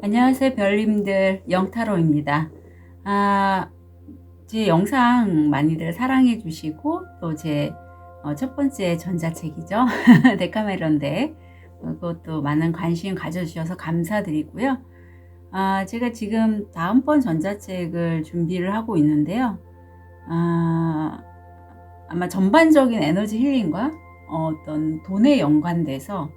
안녕하세요 별님들, 영타로입니다. 제 영상 많이들 사랑해 주시고 또 제 첫 번째 전자책이죠. 데카메론데 그것도 많은 관심 가져주셔서 감사드리고요. 제가 지금 다음번 전자책을 준비를 하고 있는데요. 아마 전반적인 에너지 힐링과 어떤 돈에 연관돼서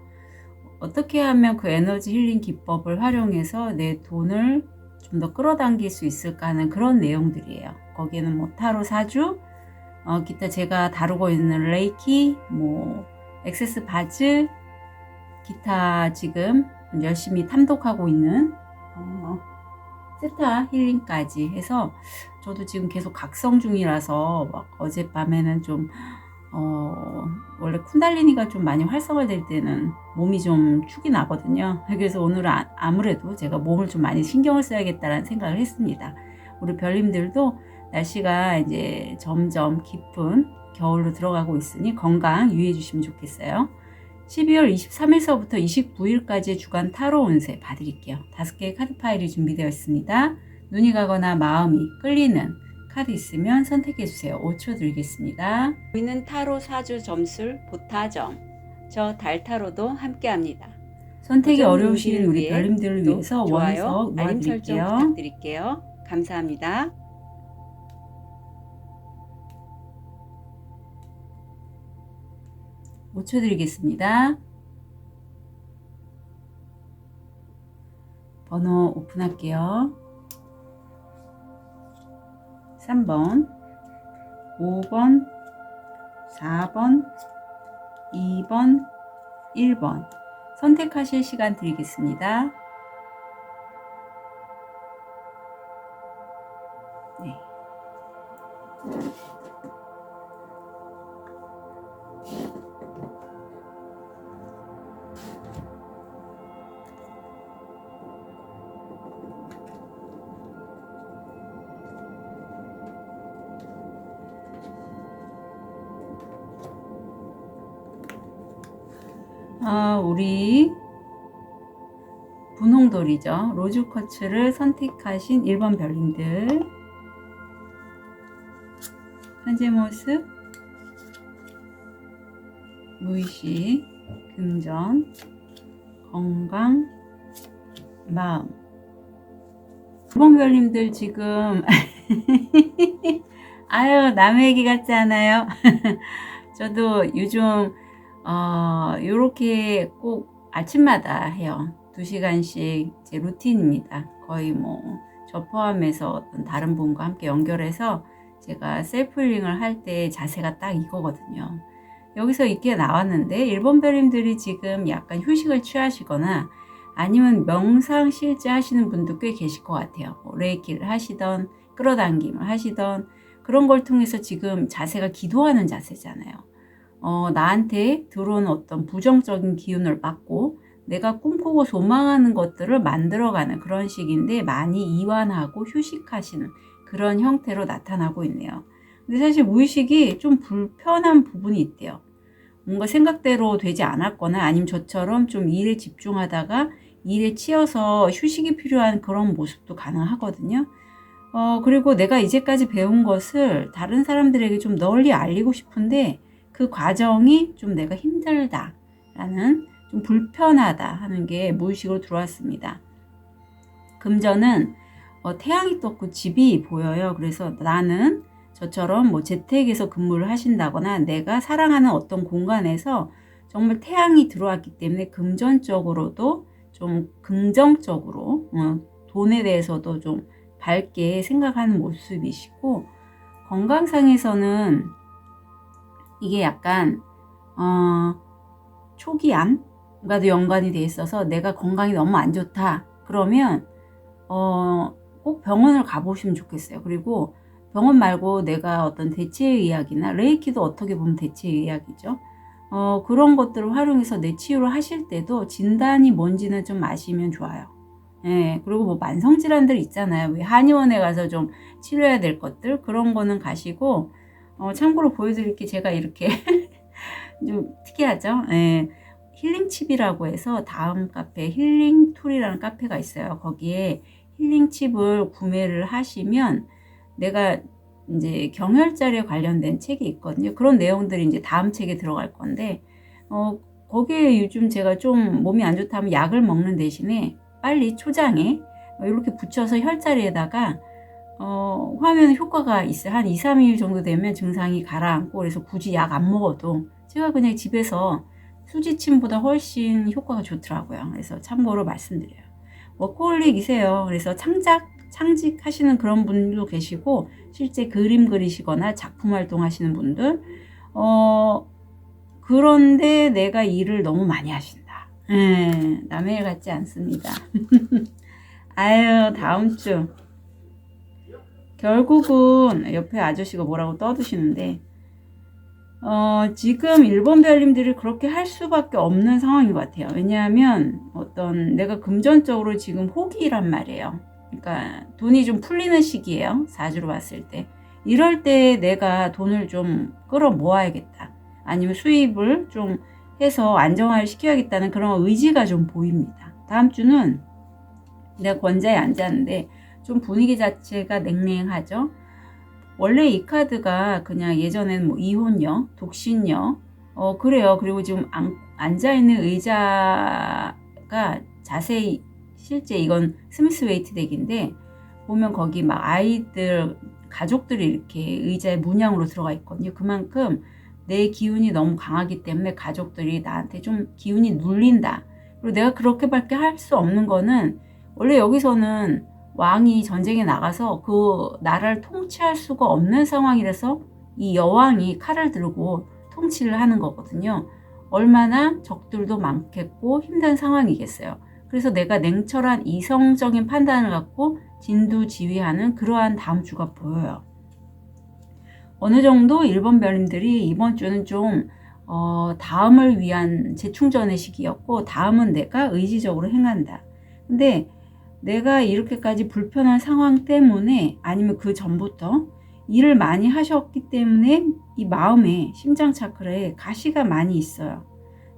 어떻게 하면 그 에너지 힐링 기법을 활용해서 내 돈을 좀 더 끌어당길 수 있을까 하는 그런 내용들이에요. 거기에는 뭐 타로 사주, 기타 제가 다루고 있는 레이키, 뭐 액세스 바즈, 기타 지금 열심히 탐독하고 있는 세타 힐링까지 해서 저도 지금 계속 각성 중이라서 막 어젯밤에는 좀 원래 쿤달리니가 좀 많이 활성화될 때는 몸이 좀 축이 나거든요. 그래서 오늘은 아무래도 제가 몸을 좀 많이 신경을 써야겠다라는 생각을 했습니다. 우리 별님들도 날씨가 이제 점점 깊은 겨울로 들어가고 있으니 건강 유의해 주시면 좋겠어요. 12월 23일서부터 29일까지의 주간 타로 운세 봐드릴게요. 5개의 카드 파일이 준비되어 있습니다. 눈이 가거나 마음이 끌리는 카드 있으면 선택해 주세요. 5초 드리겠습니다. 보이는 타로 사주 점술 보타점, 저 달타로도 함께합니다. 선택이 어려우신 우리 별님들을 위해서 원석 알림 설정 놓아드릴게요. 부탁드릴게요. 감사합니다. 오 초 드리겠습니다. 번호 오픈할게요. 3번, 5번, 4번, 2번, 1번 선택하실 시간 드리겠습니다. 네. 우리 분홍돌이죠. 로즈쿼츠를 선택하신 1번 별님들, 현재 모습, 무의식, 금전, 건강, 마음. 1번 별님들 지금 아유 남의 얘기 같지 않아요? 저도 요즘 요렇게 꼭 아침마다 해요. 2시간씩 제 루틴입니다. 거의 뭐 저 포함해서 어떤 다른 분과 함께 연결해서 제가 셀프 힐링을 할 때 자세가 딱 이거거든요. 여기서 이게 나왔는데 1번 별님들이 지금 약간 휴식을 취하시거나 아니면 명상 실제 하시는 분도 꽤 계실 것 같아요. 뭐 레이키를 하시던 끌어당김을 하시던 그런 걸 통해서 지금 자세가 기도하는 자세잖아요. 나한테 들어온 어떤 부정적인 기운을 막고 내가 꿈꾸고 소망하는 것들을 만들어가는 그런 식인데 많이 이완하고 휴식하시는 그런 형태로 나타나고 있네요. 근데 사실 무의식이 좀 불편한 부분이 있대요. 뭔가 생각대로 되지 않았거나 아니면 저처럼 좀 일에 집중하다가 일에 치여서 휴식이 필요한 그런 모습도 가능하거든요. 그리고 내가 이제까지 배운 것을 다른 사람들에게 좀 널리 알리고 싶은데 그 과정이 좀 내가 힘들다라는, 좀 불편하다 하는 게 무의식으로 들어왔습니다. 금전은 태양이 떴고 집이 보여요. 그래서 나는 저처럼 뭐 재택에서 근무를 하신다거나 내가 사랑하는 어떤 공간에서 정말 태양이 들어왔기 때문에 금전적으로도 좀 긍정적으로 돈에 대해서도 좀 밝게 생각하는 모습이시고, 건강상에서는 이게 약간 초기암과도 연관이 돼 있어서 내가 건강이 너무 안 좋다 그러면 꼭 병원을 가보시면 좋겠어요. 그리고 병원 말고 내가 어떤 대체의학이나 레이키도 어떻게 보면 대체의학이죠. 그런 것들을 활용해서 내 치유를 하실 때도 진단이 뭔지는 좀 아시면 좋아요. 예, 그리고 뭐 만성질환들 있잖아요. 왜 한의원에 가서 좀 치료해야 될 것들, 그런 거는 가시고, 참고로 보여드릴 게 제가 이렇게 좀 특이하죠. 예, 힐링칩이라고 해서 다음 카페 힐링툴이라는 카페가 있어요. 거기에 힐링칩을 구매를 하시면 내가 이제 경혈자리에 관련된 책이 있거든요. 그런 내용들이 이제 다음 책에 들어갈 건데, 거기에 요즘 제가 좀 몸이 안 좋다면 약을 먹는 대신에 빨리 초장에 이렇게 붙여서 혈자리에다가 하면 효과가 있어요. 한 2, 3일 정도 되면 증상이 가라앉고, 그래서 굳이 약 안 먹어도 제가 그냥 집에서 수지침보다 훨씬 효과가 좋더라고요. 그래서 참고로 말씀드려요. 워커홀릭이세요. 그래서 창직하시는 그런 분도 계시고, 실제 그림 그리시거나 작품 활동하시는 분들, 그런데 내가 일을 너무 많이 하신다. 남의 일 같지 않습니다. 아유, 다음 주. 결국은 옆에 아저씨가 뭐라고 떠드시는데, 지금 일본 별님들이 그렇게 할 수밖에 없는 상황인 것 같아요. 왜냐하면 내가 금전적으로 지금 호기란 말이에요. 그러니까 돈이 좀 풀리는 시기예요. 사주로 봤을 때. 이럴 때 내가 돈을 좀 끌어 모아야겠다. 아니면 수입을 좀 해서 안정화를 시켜야겠다는 그런 의지가 좀 보입니다. 다음 주는 내가 권자에 앉았는데 좀 분위기 자체가 냉랭하죠. 원래 이 카드가 그냥 예전에는 뭐 이혼녀, 독신녀, 그래요. 그리고 지금 앉아있는 의자가 자세히, 실제 이건 스미스 웨이트 덱인데, 보면 거기 막 아이들, 가족들이 이렇게 의자에 문양으로 들어가 있거든요. 그만큼 내 기운이 너무 강하기 때문에 가족들이 나한테 좀 기운이 눌린다. 그리고 내가 그렇게밖에 할 수 없는 거는, 원래 여기서는 왕이 전쟁에 나가서 그 나라를 통치할 수가 없는 상황이라서 이 여왕이 칼을 들고 통치를 하는 거거든요. 얼마나 적들도 많겠고 힘든 상황이겠어요. 그래서 내가 냉철한 이성적인 판단을 갖고 진두지휘하는 그러한 다음 주가 보여요. 어느 정도 일본 별님들이 이번 주는 좀 다음을 위한 재충전의 시기였고, 다음은 내가 의지적으로 행한다. 근데 내가 이렇게까지 불편한 상황 때문에, 아니면 그 전부터 일을 많이 하셨기 때문에 이 마음에, 심장 차크라에 가시가 많이 있어요.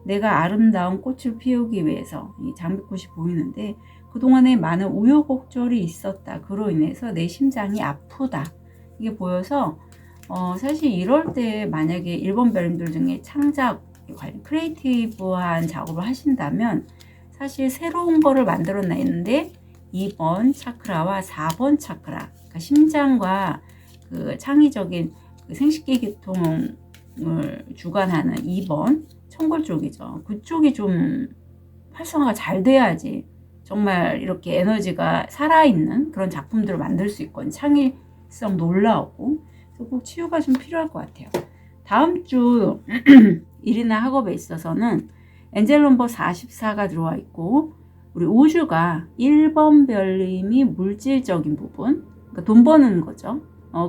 내가 아름다운 꽃을 피우기 위해서 이 장미꽃이 보이는데 그동안에 많은 우여곡절이 있었다. 그로 인해서 내 심장이 아프다. 이게 보여서 사실 이럴 때 만약에 일본 별님들 중에 창작, 크리에이티브한 작업을 하신다면 사실 새로운 거를 만들어내는데 2번 차크라와 4번 차크라, 그러니까 심장과 그 창의적인 그 생식기계통을 주관하는 2번 청골 쪽이죠. 그쪽이 좀 활성화가 잘 돼야지 정말 이렇게 에너지가 살아있는 그런 작품들을 만들 수 있거든요. 창의성 놀라우고. 그래서 꼭 치유가 좀 필요할 것 같아요. 다음 주 일이나 학업에 있어서는 엔젤 넘버 44가 들어와 있고, 우리 우주가 1번 별님이 물질적인 부분, 그러니까 돈 버는 거죠.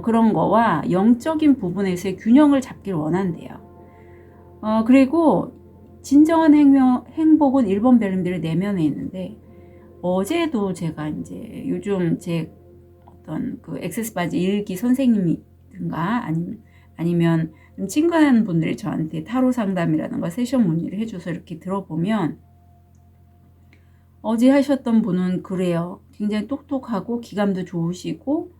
그런 거와 영적인 부분에서의 균형을 잡길 원한대요. 그리고 진정한 행복은 1번 별님들의 내면에 있는데, 어제도 제가 이제 요즘 제 어떤 그 액세스 바지 일기 선생님이든가 아니면 좀 친근한 분들이 저한테 타로 상담이라든가 세션 문의를 해줘서 이렇게 들어보면, 어제 하셨던 분은 그래요. 굉장히 똑똑하고 기감도 좋으시고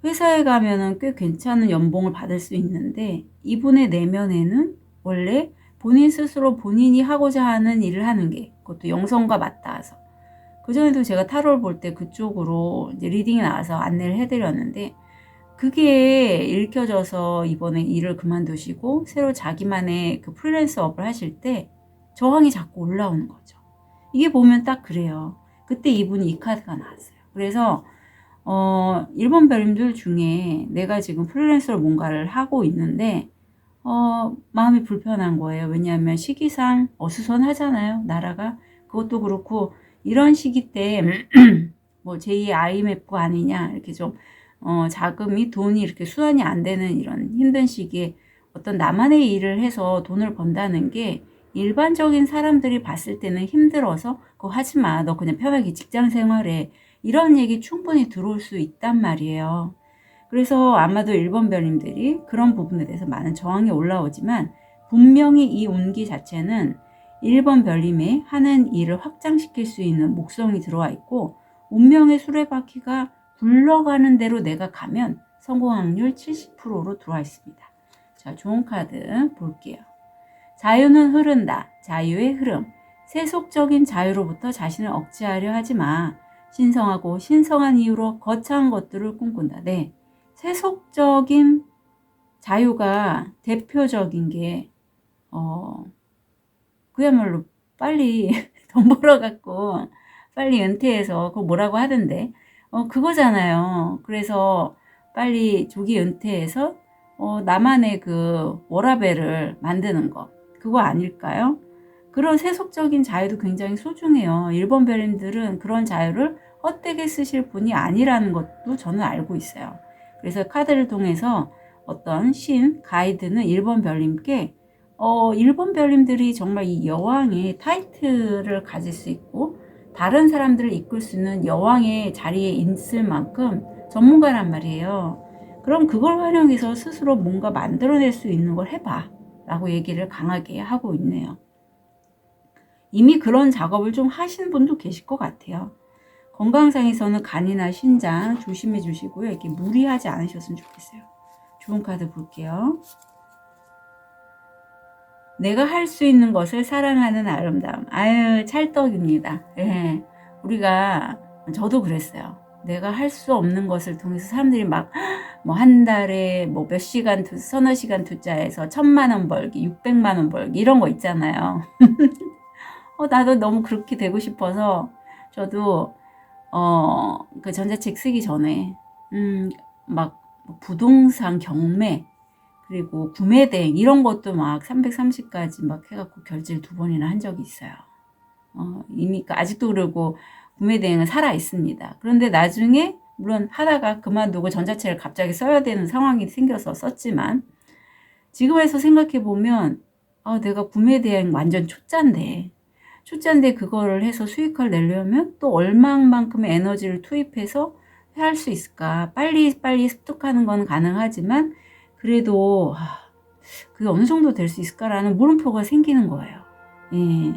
회사에 가면은 꽤 괜찮은 연봉을 받을 수 있는데, 이분의 내면에는 원래 본인 스스로 본인이 하고자 하는 일을 하는 게, 그것도 영성과 맞닿아서, 그전에도 제가 타로를 볼 때 그쪽으로 이제 리딩이 나와서 안내를 해드렸는데, 그게 읽혀져서 이번에 일을 그만두시고 새로 자기만의 그 프리랜서업을 하실 때 저항이 자꾸 올라오는 거죠. 이게 보면 딱 그래요. 그때 이분이 이 카드가 나왔어요. 그래서 1번 별님들 중에 내가 지금 프리랜서로 뭔가를 하고 있는데 마음이 불편한 거예요. 왜냐하면 시기상 어수선하잖아요, 나라가. 그것도 그렇고 이런 시기 때 뭐 제2의 IMF 아니냐, 이렇게 좀 자금이, 돈이 이렇게 수완이 안 되는 이런 힘든 시기에 어떤 나만의 일을 해서 돈을 번다는 게 일반적인 사람들이 봤을 때는 힘들어서 그거 하지 마, 너 그냥 편하게 직장 생활해, 이런 얘기 충분히 들어올 수 있단 말이에요. 그래서 아마도 1번 별님들이 그런 부분에 대해서 많은 저항이 올라오지만, 분명히 이 운기 자체는 1번 별님에 하는 일을 확장시킬 수 있는 목성이 들어와 있고 운명의 수레바퀴가 굴러가는 대로 내가 가면 성공 확률 70%로 들어와 있습니다. 자, 좋은 카드 볼게요. 자유는 흐른다. 자유의 흐름. 세속적인 자유로부터 자신을 억제하려 하지 마. 신성하고 신성한 이유로 거창한 것들을 꿈꾼다. 네, 세속적인 자유가 대표적인 게 그야말로 빨리 돈 벌어갖고 빨리 은퇴해서 그거 뭐라고 하던데 그거잖아요. 그래서 빨리 조기 은퇴해서 나만의 그 워라밸을 만드는 거 그거 아닐까요? 그런 세속적인 자유도 굉장히 소중해요. 1번 별님들은 그런 자유를 헛되게 쓰실 분이 아니라는 것도 저는 알고 있어요. 그래서 카드를 통해서 어떤 가이드는 1번 별님께 1번 별님들이 정말 이 여왕의 타이틀을 가질 수 있고 다른 사람들을 이끌 수 있는 여왕의 자리에 있을 만큼 전문가란 말이에요. 그럼 그걸 활용해서 스스로 뭔가 만들어낼 수 있는 걸 해봐 라고 얘기를 강하게 하고 있네요. 이미 그런 작업을 좀 하신 분도 계실 것 같아요. 건강상에서는 간이나 신장 조심해 주시고요. 이렇게 무리하지 않으셨으면 좋겠어요. 좋은 카드 볼게요. 내가 할 수 있는 것을 사랑하는 아름다움. 아유, 찰떡입니다. 예. 저도 그랬어요. 내가 할 수 없는 것을 통해서 사람들이 막, 한 달에 몇 시간, 서너 시간 투자해서 1,000만 원 벌기, 600만 원 벌기, 이런 거 있잖아요. 나도 너무 그렇게 되고 싶어서, 저도, 그 전자책 쓰기 전에, 부동산 경매, 그리고 구매 대행 이런 것도 막 330까지 막 해갖고 결제를 2번이나 한 적이 있어요. 이미 아직도 그러고 구매 대행은 살아 있습니다. 그런데 나중에 물론 하다가 그만두고 전자책을 갑자기 써야 되는 상황이 생겨서 썼지만 지금에서 생각해 보면 내가 구매 대행 완전 초짜인데 그거를 해서 수익을 내려면 또 얼마만큼의 에너지를 투입해서 할 수 있을까? 빨리 습득하는 건 가능하지만 그래도 그게 어느 정도 될 수 있을까라는 물음표가 생기는 거예요. 예.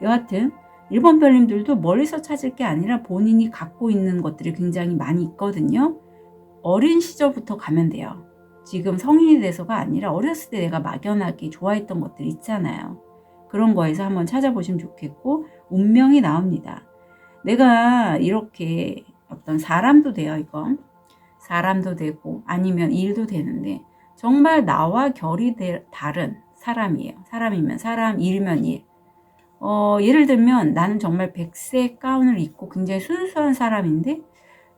여하튼 1번 별님들도 멀리서 찾을 게 아니라 본인이 갖고 있는 것들이 굉장히 많이 있거든요. 어린 시절부터 가면 돼요. 지금 성인이 돼서가 아니라 어렸을 때 내가 막연하게 좋아했던 것들 있잖아요. 그런 거에서 한번 찾아보시면 좋겠고 운명이 나옵니다. 내가 이렇게 어떤 사람도 돼요. 이거 사람도 되고 아니면 일도 되는데 정말 나와 결이 다른 사람이에요. 사람이면 사람, 일이면 일. 예를 들면 나는 정말 백색 가운을 입고 굉장히 순수한 사람인데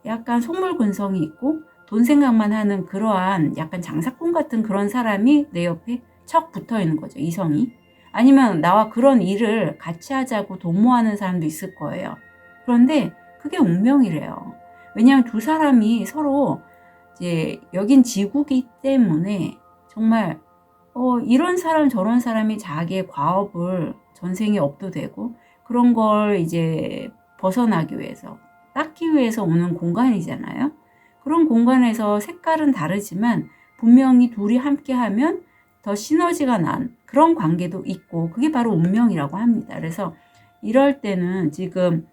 약간 속물 근성이 있고 돈 생각만 하는 그러한 약간 장사꾼 같은 그런 사람이 내 옆에 척 붙어 있는 거죠. 이성이. 아니면 나와 그런 일을 같이 하자고 도모하는 사람도 있을 거예요. 그런데 그게 운명이래요. 왜냐하면 두 사람이 서로 이제 여긴 지구기 때문에 정말 이런 사람 저런 사람이 자기의 과업을 전생에 업도되고 그런 걸 이제 벗어나기 위해서 닦기 위해서 오는 공간이잖아요. 그런 공간에서 색깔은 다르지만 분명히 둘이 함께하면 더 시너지가 난 그런 관계도 있고 그게 바로 운명이라고 합니다. 그래서 이럴 때는 지금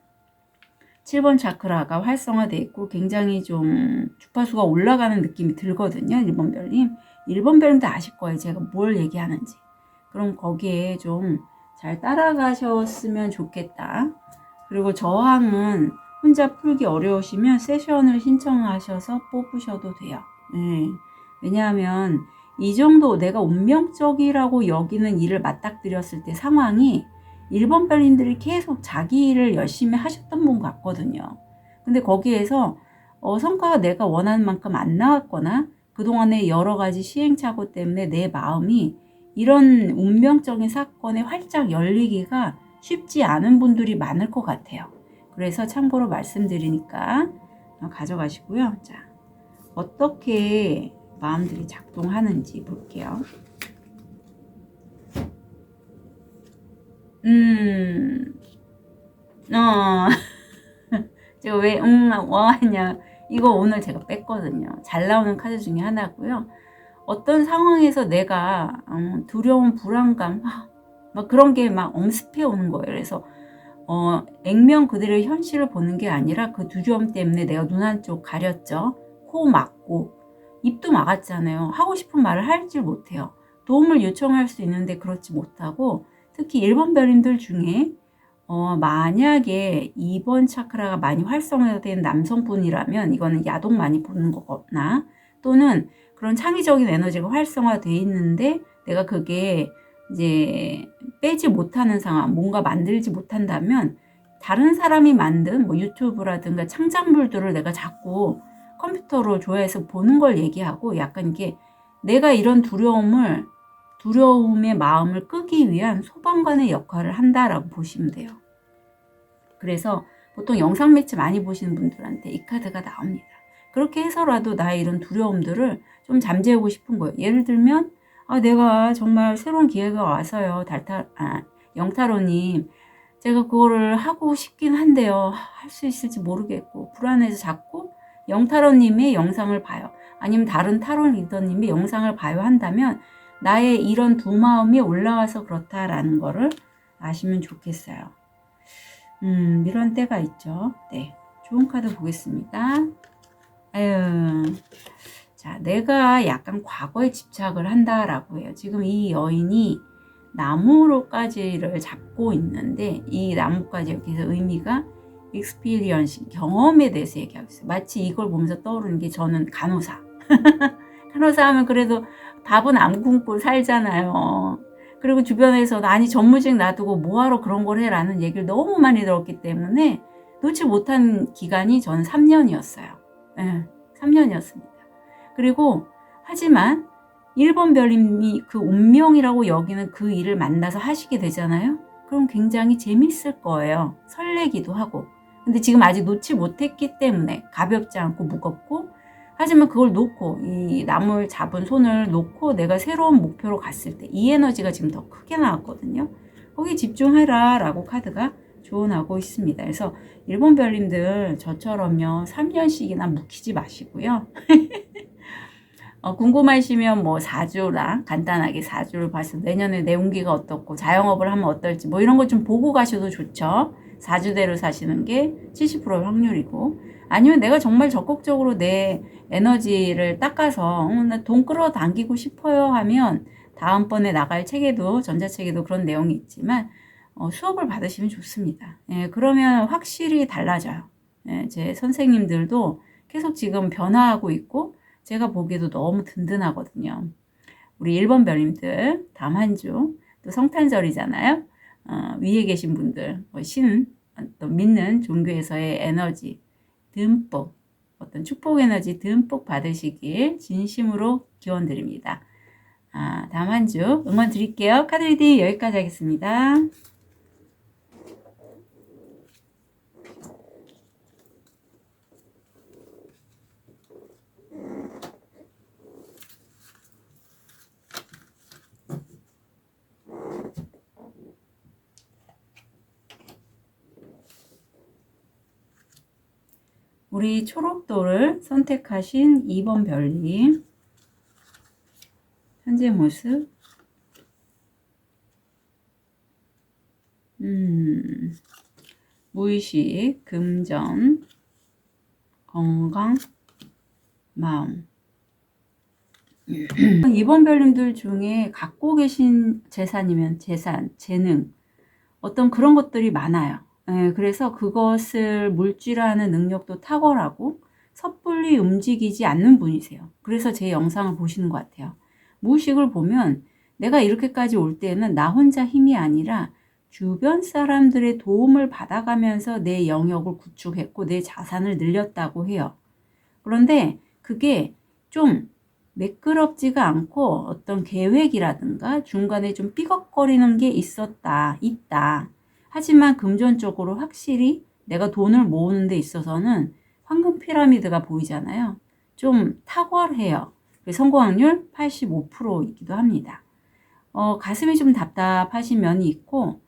7번 차크라가 활성화되어 있고 굉장히 좀 주파수가 올라가는 느낌이 들거든요. 1번 별님. 1번 별님도 아실 거예요. 제가 뭘 얘기하는지. 그럼 거기에 좀 잘 따라가셨으면 좋겠다. 그리고 저항은 혼자 풀기 어려우시면 세션을 신청하셔서 뽑으셔도 돼요. 네. 왜냐하면 이 정도 내가 운명적이라고 여기는 일을 맞닥뜨렸을 때 상황이 1번 별님들이 계속 자기 일을 열심히 하셨던 분 같거든요. 근데 거기에서 성과가 내가 원하는 만큼 안 나왔거나 그동안의 여러 가지 시행착오 때문에 내 마음이 이런 운명적인 사건에 활짝 열리기가 쉽지 않은 분들이 많을 것 같아요. 그래서 참고로 말씀드리니까 가져가시고요. 자, 어떻게 마음들이 작동하는지 볼게요. 제가 왜 하냐 이거 오늘 제가 뺐거든요. 잘 나오는 카드 중에 하나고요. 어떤 상황에서 내가 두려움, 불안감 막 그런 게 막 엄습해 오는 거예요. 그래서 액면 그대로 현실을 보는 게 아니라 그 두려움 때문에 내가 눈 한쪽 가렸죠. 코 막고 입도 막았잖아요. 하고 싶은 말을 하질 못해요. 도움을 요청할 수 있는데 그렇지 못하고, 특히 1번 별님들 중에 만약에 2번 차크라가 많이 활성화된 남성분이라면 이거는 야동 많이 보는 거거나, 또는 그런 창의적인 에너지가 활성화되어 있는데 내가 그게 이제 빼지 못하는 상황, 뭔가 만들지 못한다면 다른 사람이 만든 뭐 유튜브라든가 창작물들을 내가 자꾸 컴퓨터로 조회해서 보는 걸 얘기하고, 약간 이게 내가 이런 두려움의 마음을 끄기 위한 소방관의 역할을 한다라고 보시면 돼요. 그래서 보통 영상 매체 많이 보시는 분들한테 이 카드가 나옵니다. 그렇게 해서라도 나의 이런 두려움들을 좀 잠재우고 싶은 거예요. 예를 들면 내가 정말 새로운 기회가 와서요. 영타로님, 제가 그거를 하고 싶긴 한데요. 할 수 있을지 모르겠고 불안해서 자꾸 영타로님의 영상을 봐요. 아니면 다른 타로 리더님의 영상을 봐요 한다면 나의 이런 두 마음이 올라와서 그렇다라는 거를 아시면 좋겠어요. 이런 때가 있죠. 네, 좋은 카드 보겠습니다. 자, 내가 약간 과거에 집착을 한다라고 해요. 지금 이 여인이 나무로까지를 잡고 있는데, 이 나무까지 여기서 의미가 experience, 경험에 대해서 얘기하고 있어요. 마치 이걸 보면서 떠오르는 게, 저는 간호사. 간호사 하면 그래도 밥은 안 굶고 살잖아요. 그리고 주변에서 아니 전무직 놔두고 뭐하러 그런 걸 해라는 얘기를 너무 많이 들었기 때문에 놓지 못한 기간이 저는 3년이었어요. 네, 3년이었습니다. 그리고 하지만 1번 별님이 그 운명이라고 여기는 그 일을 만나서 하시게 되잖아요. 그럼 굉장히 재밌을 거예요. 설레기도 하고. 근데 지금 아직 놓지 못했기 때문에 가볍지 않고 무겁고, 하지만 그걸 놓고, 이 나무를 잡은 손을 놓고 내가 새로운 목표로 갔을 때 이 에너지가 지금 더 크게 나왔거든요. 거기 집중해라 라고 카드가 조언하고 있습니다. 그래서 1번 별님들 저처럼요 3년씩이나 묵히지 마시고요. 궁금하시면 뭐 4주랑 간단하게 4주를 봐서 내년에 내 운기가 어떻고 자영업을 하면 어떨지 뭐 이런 거 좀 보고 가셔도 좋죠. 4주대로 사시는 게 70%의 확률이고, 아니면 내가 정말 적극적으로 내 에너지를 닦아서 나 돈 끌어당기고 싶어요 하면 다음번에 나갈 책에도, 전자책에도 그런 내용이 있지만 수업을 받으시면 좋습니다. 예, 그러면 확실히 달라져요. 예, 제 선생님들도 계속 지금 변화하고 있고 제가 보기에도 너무 든든하거든요. 우리 1번 별님들 다음 한 주 또 성탄절이잖아요. 위에 계신 분들 또 믿는 종교에서의 에너지 듬뿍, 어떤 축복 에너지 듬뿍 받으시길 진심으로 기원드립니다. 다음 한 주 응원 드릴게요. 카드 리딩 여기까지 하겠습니다. 우리 초록도를 선택하신 2번 별님, 현재 모습, 무의식, 금전, 건강, 마음. 2번 별님들 중에 갖고 계신 재산이면 재산, 재능, 어떤 그런 것들이 많아요. 그래서 그것을 물질화하는 능력도 탁월하고 섣불리 움직이지 않는 분이세요. 그래서 제 영상을 보시는 것 같아요. 무의식을 보면 내가 이렇게까지 올 때는 나 혼자 힘이 아니라 주변 사람들의 도움을 받아가면서 내 영역을 구축했고 내 자산을 늘렸다고 해요. 그런데 그게 좀 매끄럽지가 않고 어떤 계획이라든가 중간에 좀 삐걱거리는 게 있다. 하지만 금전적으로 확실히 내가 돈을 모으는 데 있어서는 황금 피라미드가 보이잖아요. 좀 탁월해요. 성공 확률 85%이기도 합니다. 가슴이 좀 답답하신 면이 있고,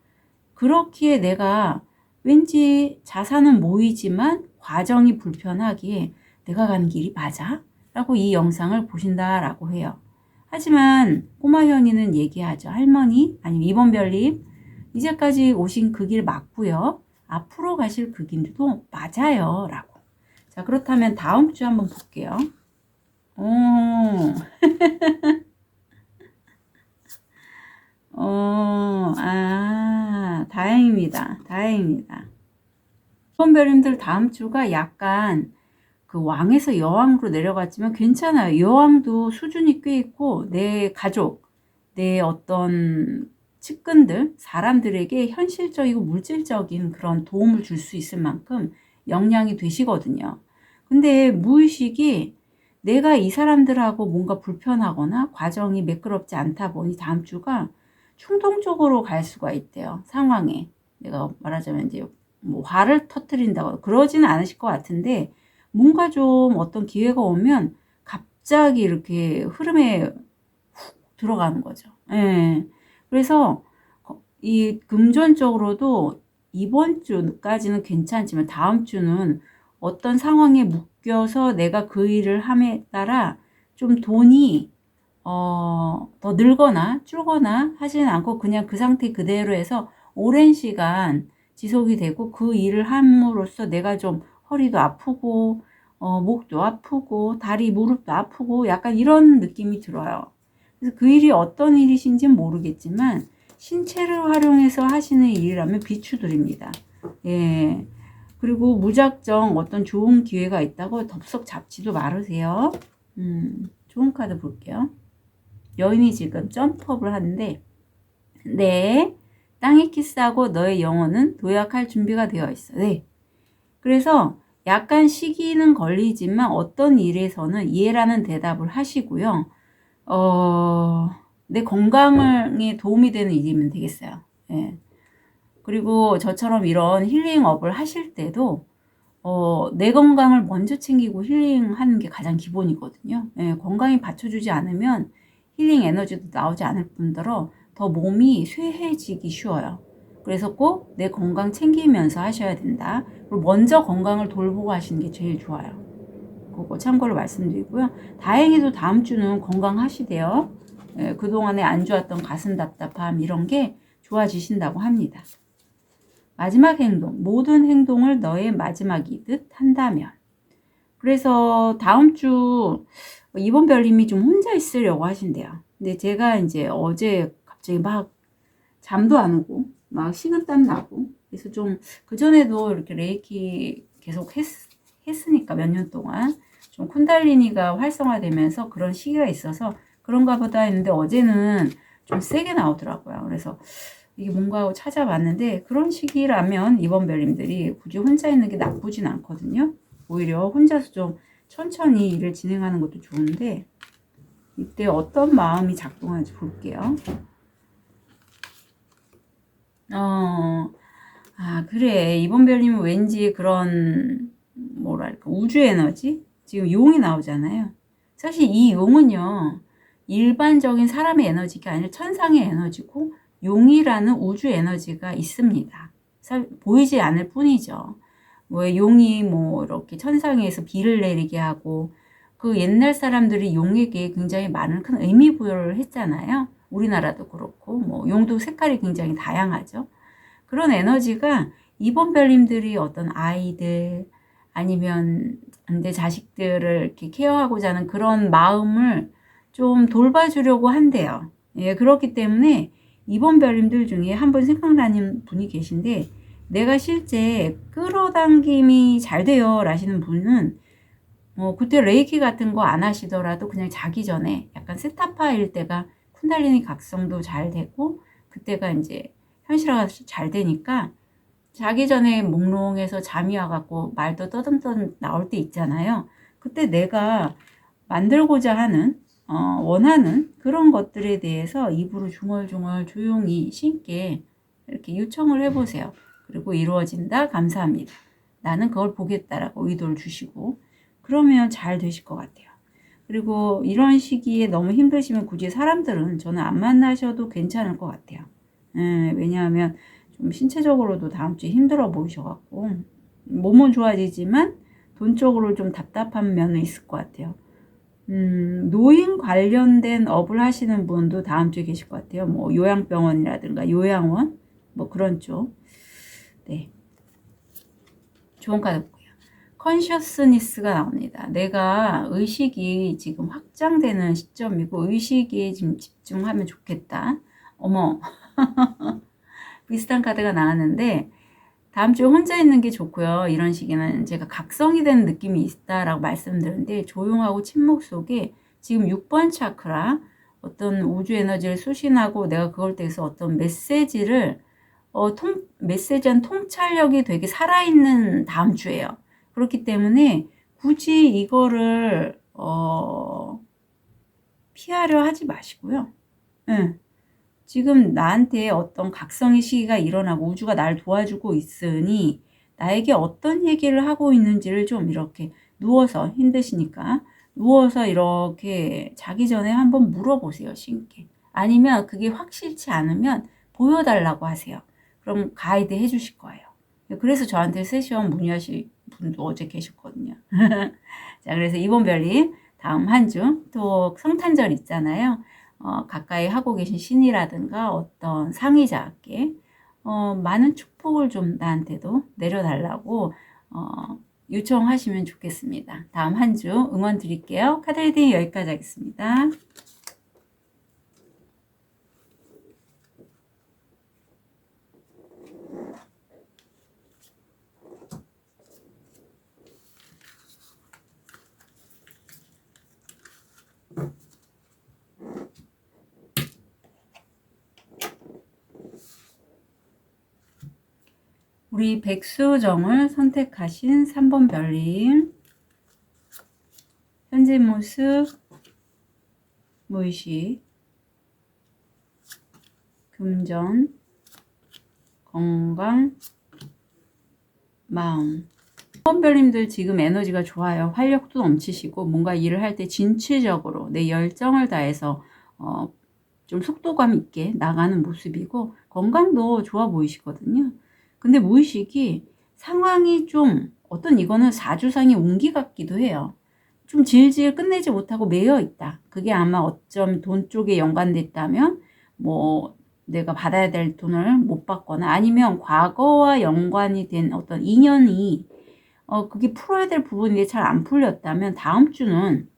그렇기에 내가 왠지 자산은 모이지만 과정이 불편하기에 내가 가는 길이 맞아? 라고 이 영상을 보신다라고 해요. 하지만 꼬마 현이는 얘기하죠. 할머니 아니면 이번별님 이제까지 오신 그 길 맞고요. 앞으로 가실 그 길도 맞아요. 라고. 자, 그렇다면 다음 주 한번 볼게요. 다행입니다. 다행입니다. 이번별님들 다음 주가 약간 그 왕에서 여왕으로 내려갔지만 괜찮아요. 여왕도 수준이 꽤 있고 내 가족, 내 어떤 측근들, 사람들에게 현실적이고 물질적인 그런 도움을 줄 수 있을 만큼 역량이 되시거든요. 근데 무의식이 내가 이 사람들하고 뭔가 불편하거나 과정이 매끄럽지 않다 보니 다음 주가 충동적으로 갈 수가 있대요. 상황에. 내가 말하자면 이제 뭐 화를 터뜨린다고 그러지는 않으실 것 같은데 뭔가 좀 어떤 기회가 오면 갑자기 이렇게 흐름에 훅 들어가는 거죠. 예. 그래서 이 금전적으로도 이번 주까지는 괜찮지만 다음 주는 어떤 상황에 묶여서 내가 그 일을 함에 따라 좀 돈이 더 늘거나 줄거나 하지는 않고 그냥 그 상태 그대로 해서 오랜 시간 지속이 되고 그 일을 함으로써 내가 좀 허리도 아프고 목도 아프고 다리 무릎도 아프고 약간 이런 느낌이 들어요. 그래서 그 일이 어떤 일이신지는 모르겠지만 신체를 활용해서 하시는 일이라면 비추드립니다. 예. 그리고 무작정 어떤 좋은 기회가 있다고 덥석 잡지도 말으세요. 좋은 카드 볼게요. 여인이 지금 점프업을 하는데 네. 땅에 키스하고 너의 영혼은 도약할 준비가 되어 있어. 네. 그래서 약간 시기는 걸리지만 어떤 일에서는 이해라는 대답을 하시고요. 내 건강에 도움이 되는 일이면 되겠어요. 예. 그리고 저처럼 이런 힐링업을 하실 때도 내 건강을 먼저 챙기고 힐링하는 게 가장 기본이거든요. 예, 건강이 받쳐주지 않으면 힐링 에너지도 나오지 않을 뿐더러 더 몸이 쇠해지기 쉬워요. 그래서 꼭 내 건강 챙기면서 하셔야 된다. 그리고 먼저 건강을 돌보고 하시는 게 제일 좋아요. 그거 참고로 말씀드리고요. 다행히도 다음 주는 건강하시대요. 예, 그동안에 안 좋았던 가슴 답답함 이런 게 좋아지신다고 합니다. 마지막 행동, 모든 행동을 너의 마지막이듯 한다면. 그래서 다음 주 이번 별님이 좀 혼자 있으려고 하신대요. 근데 제가 이제 어제 갑자기 막 잠도 안 오고 막 식은땀 나고 그래서 좀 그전에도 이렇게 레이키 계속 했으니까 몇 년 동안 좀 쿤달리니가 활성화되면서 그런 시기가 있어서 그런가 보다 했는데 어제는 좀 세게 나오더라고요. 그래서 이게 뭔가 하고 찾아봤는데 그런 시기라면 이번 별님들이 굳이 혼자 있는 게 나쁘진 않거든요. 오히려 혼자서 좀 천천히 일을 진행하는 것도 좋은데 이때 어떤 마음이 작동하는지 볼게요. 그래. 이번 별님은 왠지 그런 뭐랄까 우주 에너지? 지금 용이 나오잖아요. 사실 이 용은요. 일반적인 사람의 에너지가 아니라 천상의 에너지고 용이라는 우주 에너지가 있습니다. 보이지 않을 뿐이죠. 왜 용이 뭐 이렇게 천상에서 비를 내리게 하고 그 옛날 사람들이 용에게 굉장히 많은 큰 의미 부여를 했잖아요. 우리나라도 그렇고 뭐 용도 색깔이 굉장히 다양하죠. 그런 에너지가 이번 별님들이 어떤 아이들 아니면 내 자식들을 이렇게 케어하고자 하는 그런 마음을 좀 돌봐주려고 한대요. 예, 그렇기 때문에 이번 별님들 중에 한 분 생각나는 분이 계신데 내가 실제 끌어당김이 잘 돼요 라시는 분은 그때 레이키 같은 거 안 하시더라도 그냥 자기 전에 약간 세타파일 때가 쿤달리니 각성도 잘 되고 그때가 이제 현실화가 잘 되니까 자기 전에 몽롱해서 잠이 와갖고 말도 떠듬떠듬 나올 때 있잖아요. 그때 내가 만들고자 하는 원하는 그런 것들에 대해서 입으로 중얼중얼 조용히 쉽게 이렇게 요청을 해보세요. 그리고 이루어진다 감사합니다. 나는 그걸 보겠다라고 의도를 주시고 그러면 잘 되실 것 같아요. 그리고 이런 시기에 너무 힘드시면 굳이 사람들은 저는 안 만나셔도 괜찮을 것 같아요. 왜냐하면 좀 신체적으로도 다음 주에 힘들어 보이셔갖고 몸은 좋아지지만 돈적으로 좀 답답한 면은 있을 것 같아요. 노인 관련된 업을 하시는 분도 다음 주에 계실 것 같아요. 뭐 요양병원이라든가 요양원 뭐 그런 쪽. 네, 좋은 카드 볼게요. 컨셔스니스가 나옵니다. 내가 의식이 지금 확장되는 시점이고 의식에 지금 집중하면 좋겠다. 어머 비슷한 카드가 나왔는데 다음 주에 혼자 있는 게 좋고요. 이런 시기는 제가 각성이 되는 느낌이 있다라고 말씀드렸는데 조용하고 침묵 속에 지금 6번 차크라 어떤 우주 에너지를 수신하고 내가 그걸 통해서 어떤 메시지를 메시지한 통찰력이 되게 살아있는 다음 주예요. 그렇기 때문에 굳이 이거를 피하려 하지 마시고요. 응. 지금 나한테 어떤 각성의 시기가 일어나고 우주가 날 도와주고 있으니 나에게 어떤 얘기를 하고 있는지를 좀 이렇게 누워서 힘드시니까 누워서 이렇게 자기 전에 한번 물어보세요. 신께. 아니면 그게 확실치 않으면 보여달라고 하세요. 그럼 가이드 해주실 거예요. 그래서 저한테 세션 문의하실 분도 어제 계셨거든요. 자, 그래서 이번 별님 다음 한 주 또 성탄절 있잖아요. 가까이 하고 계신 신이라든가 어떤 상의자께 많은 축복을 좀 나한테도 내려달라고 요청하시면 좋겠습니다. 다음 한 주 응원 드릴게요. 카드 리딩 여기까지 하겠습니다. 우리 백수정을 선택하신 3번 별님 현재 모습, 무의식, 금전, 건강, 마음. 3번 별님들 지금 에너지가 좋아요. 활력도 넘치시고 뭔가 일을 할 때 진취적으로 내 열정을 다해서 좀 속도감 있게 나가는 모습이고 건강도 좋아 보이시거든요. 근데 무의식이 상황이 좀 어떤 이거는 사주상의 운기 같기도 해요. 좀 질질 끝내지 못하고 매여 있다. 그게 아마 어쩜 돈 쪽에 연관됐다면 뭐 내가 받아야 될 돈을 못 받거나 아니면 과거와 연관이 된 어떤 인연이 그게 풀어야 될 부분이 잘 안 풀렸다면 다음 주는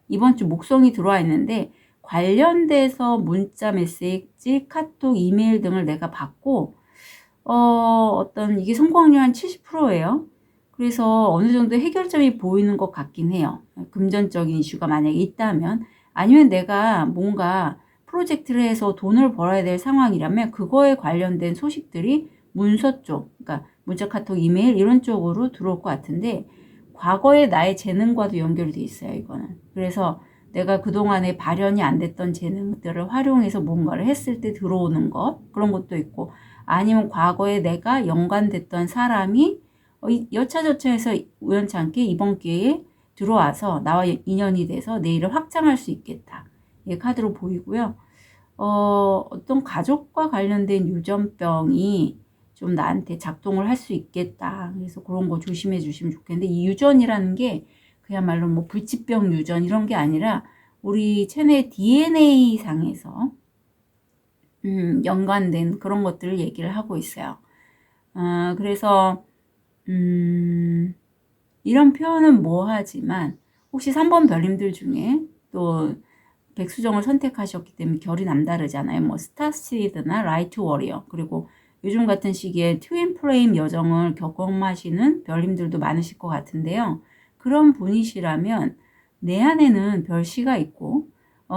이번 주 목성이 들어와 있는데 관련돼서 문자 메시지, 카톡, 이메일 등을 내가 받고 어떤 이게 성공률 한 70%예요. 그래서 어느 정도 해결점이 보이는 것 같긴 해요. 금전적인 이슈가 만약에 있다면 아니면 내가 뭔가 프로젝트를 해서 돈을 벌어야 될 상황이라면 그거에 관련된 소식들이 문서 쪽, 그러니까 문자, 카톡, 이메일 이런 쪽으로 들어올 것 같은데 과거의 나의 재능과도 연결이 돼 있어요, 이거는. 그래서 내가 그동안에 발현이 안 됐던 재능들을 활용해서 뭔가를 했을 때 들어오는 것, 그런 것도 있고, 아니면 과거에 내가 연관됐던 사람이 여차저차해서 우연찮게 이번 기회에 들어와서 나와 인연이 돼서 내 일을 확장할 수 있겠다. 이 카드로 보이고요. 어떤 가족과 관련된 유전병이 좀 나한테 작동을 할 수 있겠다. 그래서 그런 거 조심해 주시면 좋겠는데 이 유전이라는 게 그야말로 뭐 불치병 유전 이런 게 아니라 우리 체내 DNA 상에서 연관된 그런 것들을 얘기를 하고 있어요. 그래서 이런 표현은 뭐하지만 혹시 3번 별님들 중에 또 백수정을 선택하셨기 때문에 결이 남다르잖아요. 뭐 스타시드나 라이트 워리어 그리고 요즘 같은 시기에 트윈 플레임 여정을 경험하시는 별님들도 많으실 것 같은데요. 그런 분이시라면 내 안에는 별씨가 있고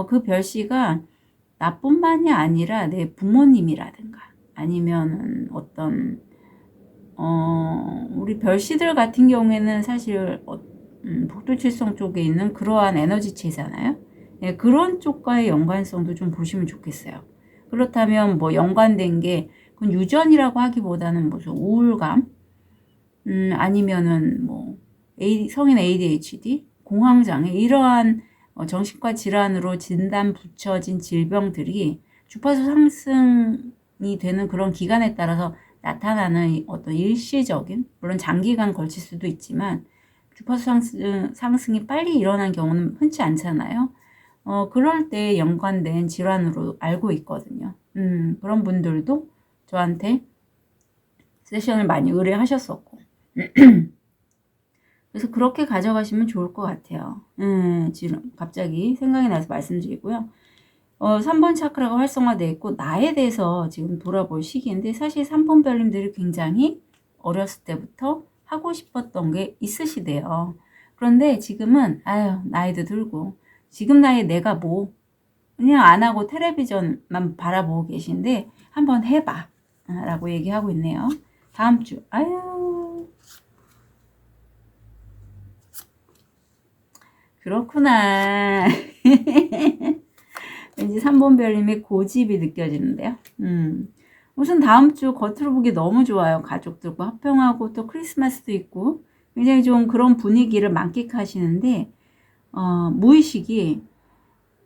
그 별씨가 나뿐만이 아니라 내 부모님이라든가 아니면 어떤 우리 별씨들 같은 경우에는 사실 북두칠성 쪽에 있는 그러한 에너지체잖아요. 네, 그런 쪽과의 연관성도 좀 보시면 좋겠어요. 그렇다면 뭐 연관된 게 그건 유전이라고 하기보다는 무슨 우울감, 아니면은 뭐 성인 ADHD, 공황장애 이러한 정신과 질환으로 진단 붙여진 질병들이 주파수 상승이 되는 그런 기간에 따라서 나타나는 어떤 일시적인, 물론 장기간 걸칠 수도 있지만 주파수 상승이 빨리 일어난 경우는 흔치 않잖아요. 그럴 때 연관된 질환으로 알고 있거든요. 그런 분들도 저한테 세션을 많이 의뢰하셨었고. 그래서 그렇게 가져가시면 좋을 것 같아요. 지금 갑자기 생각이 나서 말씀드리고요. 3번 차크라가 활성화되어 있고 나에 대해서 지금 돌아볼 시기인데 사실 3번 별님들이 굉장히 어렸을 때부터 하고 싶었던 게 있으시대요. 그런데 지금은 아유 나이도 들고 지금 나이에 내가 뭐 그냥 안 하고 텔레비전만 바라보고 계신데 한번 해봐 라고 얘기하고 있네요. 다음 주 아유 그렇구나. 왠지 3번 별님의 고집이 느껴지는데요. 우선 다음 주 겉으로 보기 너무 좋아요. 가족들과 화평하고 또 크리스마스도 있고 굉장히 좀 그런 분위기를 만끽하시는데 무의식이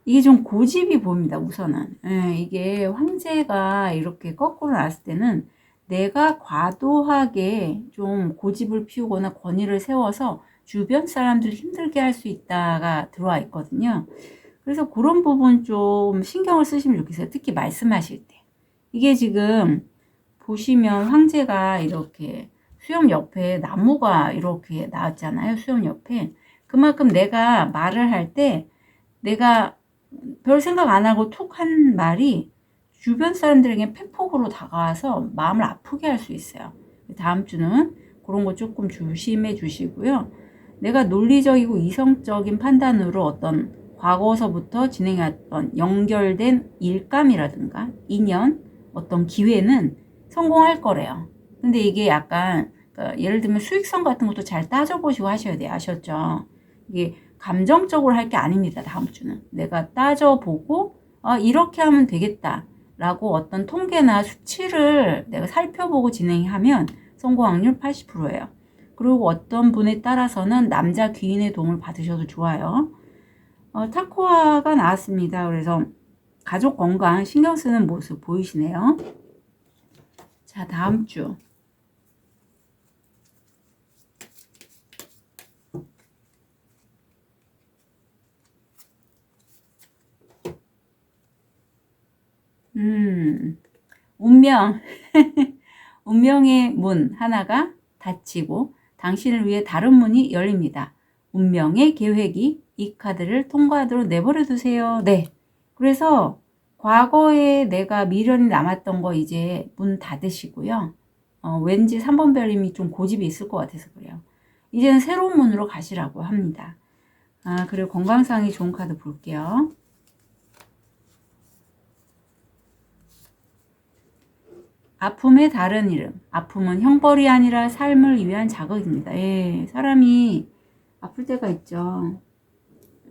이게 좀 고집이 보입니다. 우선은 이게 황제가 이렇게 거꾸로 나왔을 때는 내가 과도하게 좀 고집을 피우거나 권위를 세워서 주변 사람들을 힘들게 할 수 있다가 들어와 있거든요. 그래서 그런 부분 좀 신경을 쓰시면 좋겠어요. 특히 말씀하실 때. 이게 지금 보시면 황제가 이렇게 수염 옆에 나무가 이렇게 나왔잖아요. 수염 옆에. 그만큼 내가 말을 할 때 내가 별 생각 안 하고 툭 한 말이 주변 사람들에게 팩폭으로 다가와서 마음을 아프게 할 수 있어요. 다음 주는 그런 거 조금 조심해 주시고요. 내가 논리적이고 이성적인 판단으로 어떤 과거서부터 진행했던 연결된 일감이라든가 인연, 어떤 기회는 성공할 거래요. 근데 이게 약간 예를 들면 수익성 같은 것도 잘 따져보시고 하셔야 돼요. 아셨죠? 이게 감정적으로 할 게 아닙니다. 다음 주는. 내가 따져보고 이렇게 하면 되겠다 라고 어떤 통계나 수치를 내가 살펴보고 진행하면 성공 확률 80%예요. 그리고 어떤 분에 따라서는 남자 귀인의 도움을 받으셔도 좋아요. 타코아가 나왔습니다. 그래서 가족 건강 신경 쓰는 모습 보이시네요. 자, 다음 주. 운명. 운명의 문 하나가 닫히고 당신을 위해 다른 문이 열립니다. 운명의 계획이 이 카드를 통과하도록 내버려 두세요. 네. 그래서 과거에 내가 미련이 남았던 거 이제 문 닫으시고요. 왠지 3번 별님이 좀 고집이 있을 것 같아서 그래요. 이제는 새로운 문으로 가시라고 합니다. 그리고 건강상이 좋은 카드 볼게요. 아픔의 다른 이름. 아픔은 형벌이 아니라 삶을 위한 자극입니다. 예, 사람이 아플 때가 있죠.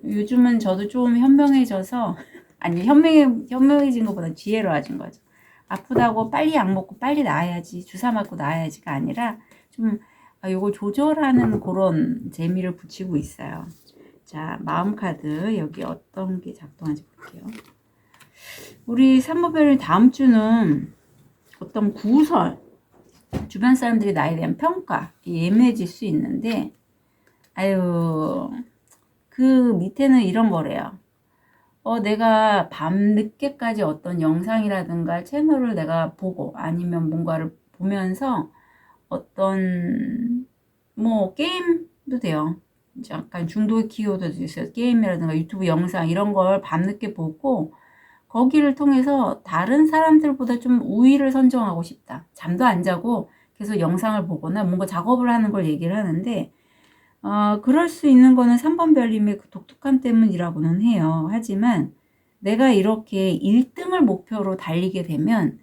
요즘은 저도 좀 현명해져서, 아니, 현명해진 것보다 지혜로워진 거죠. 아프다고 빨리 약 먹고 빨리 나아야지, 주사 맞고 나아야지가 아니라, 좀, 요거 조절하는 그런 재미를 붙이고 있어요. 자, 마음 카드, 여기 어떤 게 작동하는지 볼게요. 우리 삼보별님 다음 주는 어떤 구설, 주변 사람들이 나에 대한 평가, 예민해질 수 있는데, 아유, 그 밑에는 이런 거래요. 내가 밤늦게까지 어떤 영상이라든가 채널을 내가 보고 아니면 뭔가를 보면서 어떤 뭐 게임도 돼요. 약간 중독의 키워드도 있어요. 게임이라든가 유튜브 영상 이런 걸 밤늦게 보고 거기를 통해서 다른 사람들보다 좀 우위를 선정하고 싶다. 잠도 안 자고 계속 영상을 보거나 뭔가 작업을 하는 걸 얘기를 하는데 그럴 수 있는 거는 3번 별님의 그 독특함 때문이라고는 해요. 하지만 내가 이렇게 1등을 목표로 달리게 되면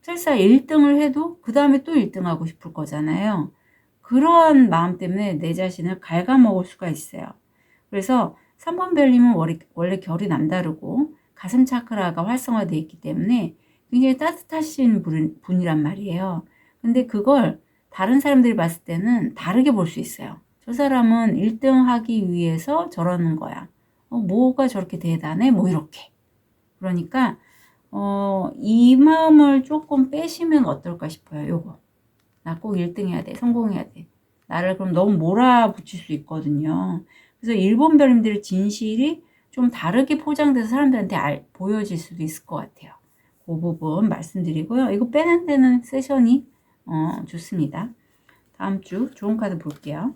설사 1등을 해도 그 다음에 또 1등 하고 싶을 거잖아요. 그러한 마음 때문에 내 자신을 갉아먹을 수가 있어요. 그래서 3번 별님은 원래 결이 남다르고 가슴 차크라가 활성화되어 있기 때문에 굉장히 따뜻하신 분이란 말이에요. 근데 그걸 다른 사람들이 봤을 때는 다르게 볼 수 있어요. 저 사람은 1등 하기 위해서 저러는 거야. 뭐가 저렇게 대단해? 뭐 이렇게. 그러니까 이 마음을 조금 빼시면 어떨까 싶어요. 요거. 나 꼭 1등 해야 돼. 성공해야 돼. 나를 그럼 너무 몰아붙일 수 있거든요. 그래서 일본 별님들의 진실이 좀 다르게 포장돼서 사람들한테 보여질 수도 있을 것 같아요. 그 부분 말씀드리고요. 이거 빼는 데는 세션이 좋습니다. 다음 주 좋은 카드 볼게요.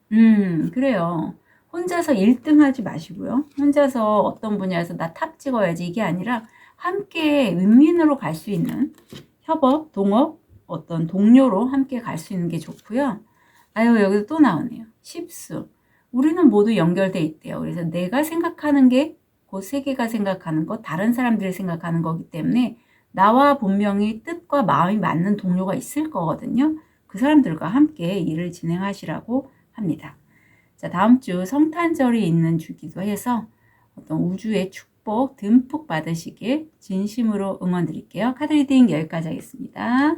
그래요. 혼자서 1등 하지 마시고요. 혼자서 어떤 분야에서 나 탑 찍어야지 이게 아니라 함께 윈윈으로 갈 수 있는 협업, 동업, 어떤 동료로 함께 갈 수 있는 게 좋고요. 아유, 여기도 또 나오네요. 십수. 우리는 모두 연결돼 있대요. 그래서 내가 생각하는 게 그 세계가 생각하는 거, 다른 사람들이 생각하는 거기 때문에 나와 분명히 뜻과 마음이 맞는 동료가 있을 거거든요. 그 사람들과 함께 일을 진행하시라고 합니다. 자, 다음 주 성탄절이 있는 주기도 해서 어떤 우주의 축복 듬뿍 받으시길 진심으로 응원드릴게요. 카드 리딩 여기까지 하겠습니다.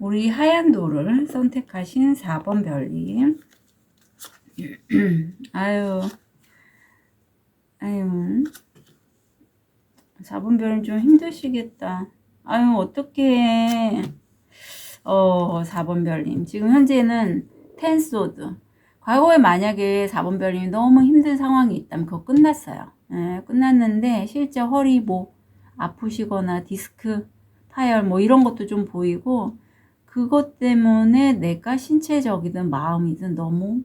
우리 하얀 돌을 선택하신 4번 별님. 아유, 4번 별님 좀 힘드시겠다. 아유, 어떡해. 4번 별님. 지금 현재는 텐소드. 과거에 만약에 4번 별님이 너무 힘든 상황이 있다면 그거 끝났어요. 끝났는데 실제 허리 뭐 아프시거나 디스크 파열 뭐 이런 것도 좀 보이고 그것 때문에 내가 신체적이든 마음이든 너무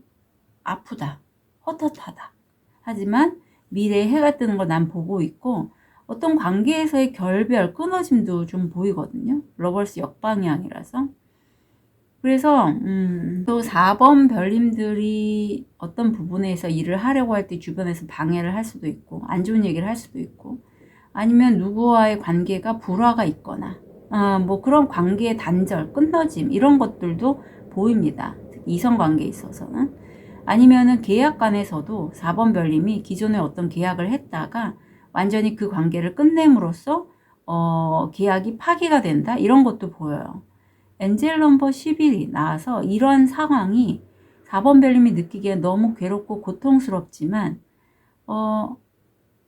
아프다. 헛헛하다. 하지만 미래에 해가 뜨는 걸 난 보고 있고 어떤 관계에서의 결별, 끊어짐도 좀 보이거든요. 러버스 역방향이라서. 그래서 또 4번 별님들이 어떤 부분에서 일을 하려고 할 때 주변에서 방해를 할 수도 있고 안 좋은 얘기를 할 수도 있고 아니면 누구와의 관계가 불화가 있거나 뭐 그런 관계의 단절, 끊어짐 이런 것들도 보입니다. 이성관계에 있어서는. 아니면은 계약관에서도 4번 별님이 기존에 어떤 계약을 했다가 완전히 그 관계를 끝냄으로써 계약이 파기가 된다 이런 것도 보여요. 엔젤 넘버 11이 나와서 이런 상황이 4번 별님이 느끼기에 너무 괴롭고 고통스럽지만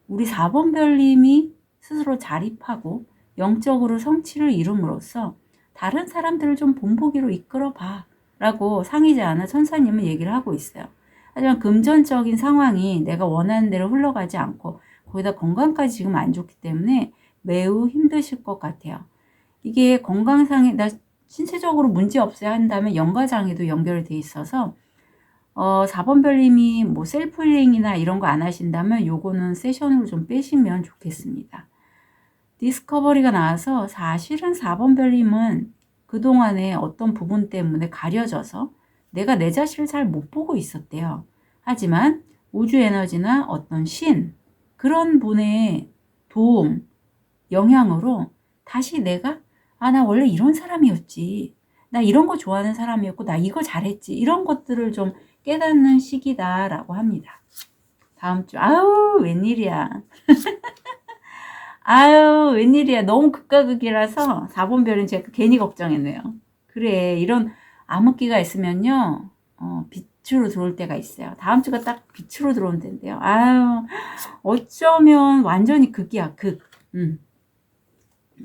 우리 4번 별님이 스스로 자립하고 영적으로 성취를 이룸으로써 다른 사람들을 좀 본보기로 이끌어봐 라고 상의자나 천사님은 얘기를 하고 있어요. 하지만 금전적인 상황이 내가 원하는 대로 흘러가지 않고 거기다 건강까지 지금 안 좋기 때문에 매우 힘드실 것 같아요. 이게 건강상에 나 신체적으로 문제 없어야 한다면 영가장애도 연결돼 있어서 4번 별님이 뭐 셀프 힐링이나 이런 거 안 하신다면 요거는 세션으로 좀 빼시면 좋겠습니다. 디스커버리가 나와서 사실은 4번 별님은 그동안에 어떤 부분 때문에 가려져서 내가 내 자신을 잘 못 보고 있었대요. 하지만 우주 에너지나 어떤 그런 분의 도움, 영향으로 다시 내가 나 원래 이런 사람이었지. 나 이런 거 좋아하는 사람이었고 나 이거 잘했지. 이런 것들을 좀 깨닫는 시기다라고 합니다. 다음 주 아유 웬일이야. 아유 웬일이야. 너무 극과 극이라서 4번 별은 제가 괜히 걱정했네요. 그래 이런 암흑기가 있으면요 빛으로 들어올 때가 있어요. 다음 주가 딱 빛으로 들어온 때인데요. 아유 어쩌면 완전히 극이야 극.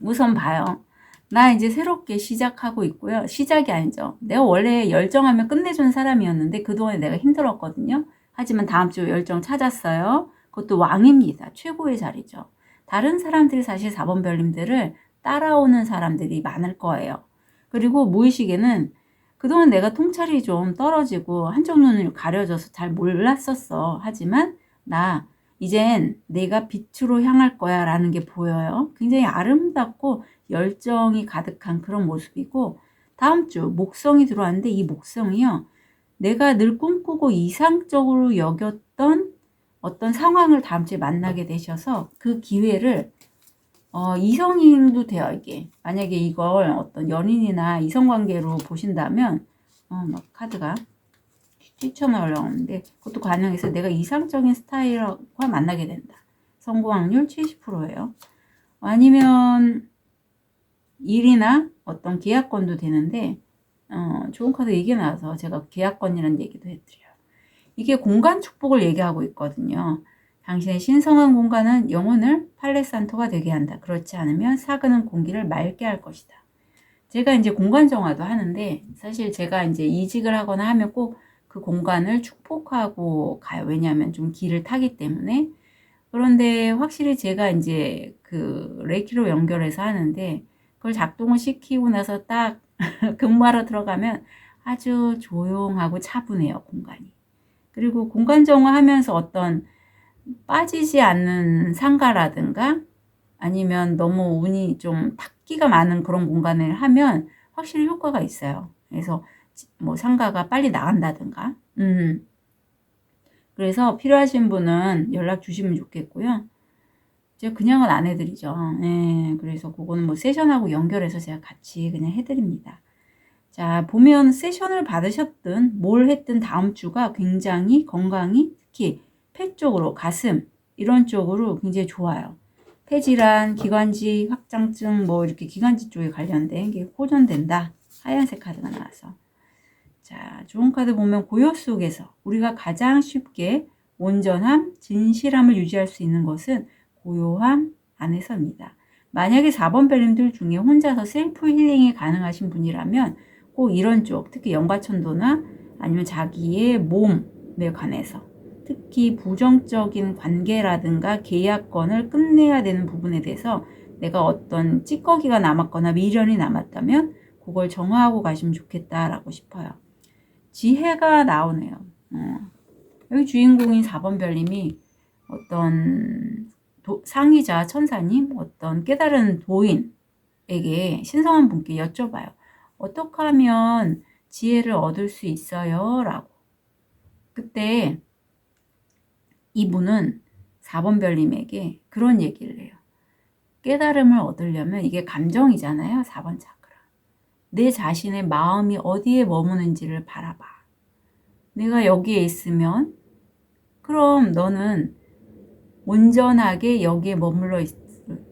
우선 봐요. 나 이제 새롭게 시작하고 있고요. 시작이 아니죠. 내가 원래 열정하면 끝내주는 사람이었는데 그동안에 내가 힘들었거든요. 하지만 다음 주 열정 찾았어요. 그것도 왕입니다. 최고의 자리죠. 다른 사람들이 사실 4번 별님들을 따라오는 사람들이 많을 거예요. 그리고 무의식에는 그동안 내가 통찰이 좀 떨어지고 한쪽 눈을 가려져서 잘 몰랐었어. 하지만 나 이젠 내가 빛으로 향할 거야 라는 게 보여요. 굉장히 아름답고 열정이 가득한 그런 모습이고 다음 주 목성이 들어왔는데 이 목성이요. 내가 늘 꿈꾸고 이상적으로 여겼던 어떤 상황을 다음 주에 만나게 되셔서 그 기회를 이성인도 돼요. 이게 만약에 이걸 어떤 연인이나 이성관계로 보신다면 막 카드가 뛰쳐나오려는데 그것도 가능해서 내가 이상적인 스타일과 만나게 된다. 성공 확률 70%예요. 아니면 일이나 어떤 계약건도 되는데 좋은 카드 얘기 나와서 제가 계약건이라는 얘기도 해드려요. 이게 공간 축복을 얘기하고 있거든요. 당신의 신성한 공간은 영혼을 팔레산토가 되게 한다. 그렇지 않으면 사그는 공기를 맑게 할 것이다. 제가 이제 공간 정화도 하는데 사실 제가 이제 이직을 하거나 하면 꼭 그 공간을 축복하고 가요. 왜냐하면 좀 길을 타기 때문에. 그런데 확실히 제가 이제 그 레이키로 연결해서 하는데 그걸 작동을 시키고 나서 딱 근무하러 들어가면 아주 조용하고 차분해요, 공간이. 그리고 공간 정화하면서 어떤 빠지지 않는 상가라든가 아니면 너무 운이 좀 탁기가 많은 그런 공간을 하면 확실히 효과가 있어요. 그래서 뭐 상가가 빨리 나간다든가. 그래서 필요하신 분은 연락 주시면 좋겠고요. 제가 그냥은 안 해드리죠. 네, 그래서 그거는 뭐 세션하고 연결해서 제가 같이 그냥 해드립니다. 자, 보면 세션을 받으셨든 뭘 했든 다음 주가 굉장히 건강이 특히 폐 쪽으로 가슴 이런 쪽으로 굉장히 좋아요. 폐질환, 기관지 확장증 뭐 이렇게 기관지 쪽에 관련된 게 호전된다. 하얀색 카드가 나와서. 자, 좋은 카드 보면 고요 속에서 우리가 가장 쉽게 온전함, 진실함을 유지할 수 있는 것은 고요함 안에서입니다. 만약에 4번 별님들 중에 혼자서 셀프 힐링이 가능하신 분이라면 꼭 이런 쪽, 특히 연과천도나 아니면 자기의 몸에 관해서 특히 부정적인 관계라든가 계약건을 끝내야 되는 부분에 대해서 내가 어떤 찌꺼기가 남았거나 미련이 남았다면 그걸 정화하고 가시면 좋겠다라고 싶어요. 지혜가 나오네요. 여기 주인공인 4번 별님이 어떤 상의자 천사님, 어떤 깨달은 도인에게 신성한 분께 여쭤봐요. 어떻게 하면 지혜를 얻을 수 있어요? 라고. 그때 이분은 4번 별님에게 그런 얘기를 해요. 깨달음을 얻으려면 이게 감정이잖아요. 4번 차크라. 내 자신의 마음이 어디에 머무는지를 바라봐. 내가 여기에 있으면 그럼 너는 온전하게 여기에 머물러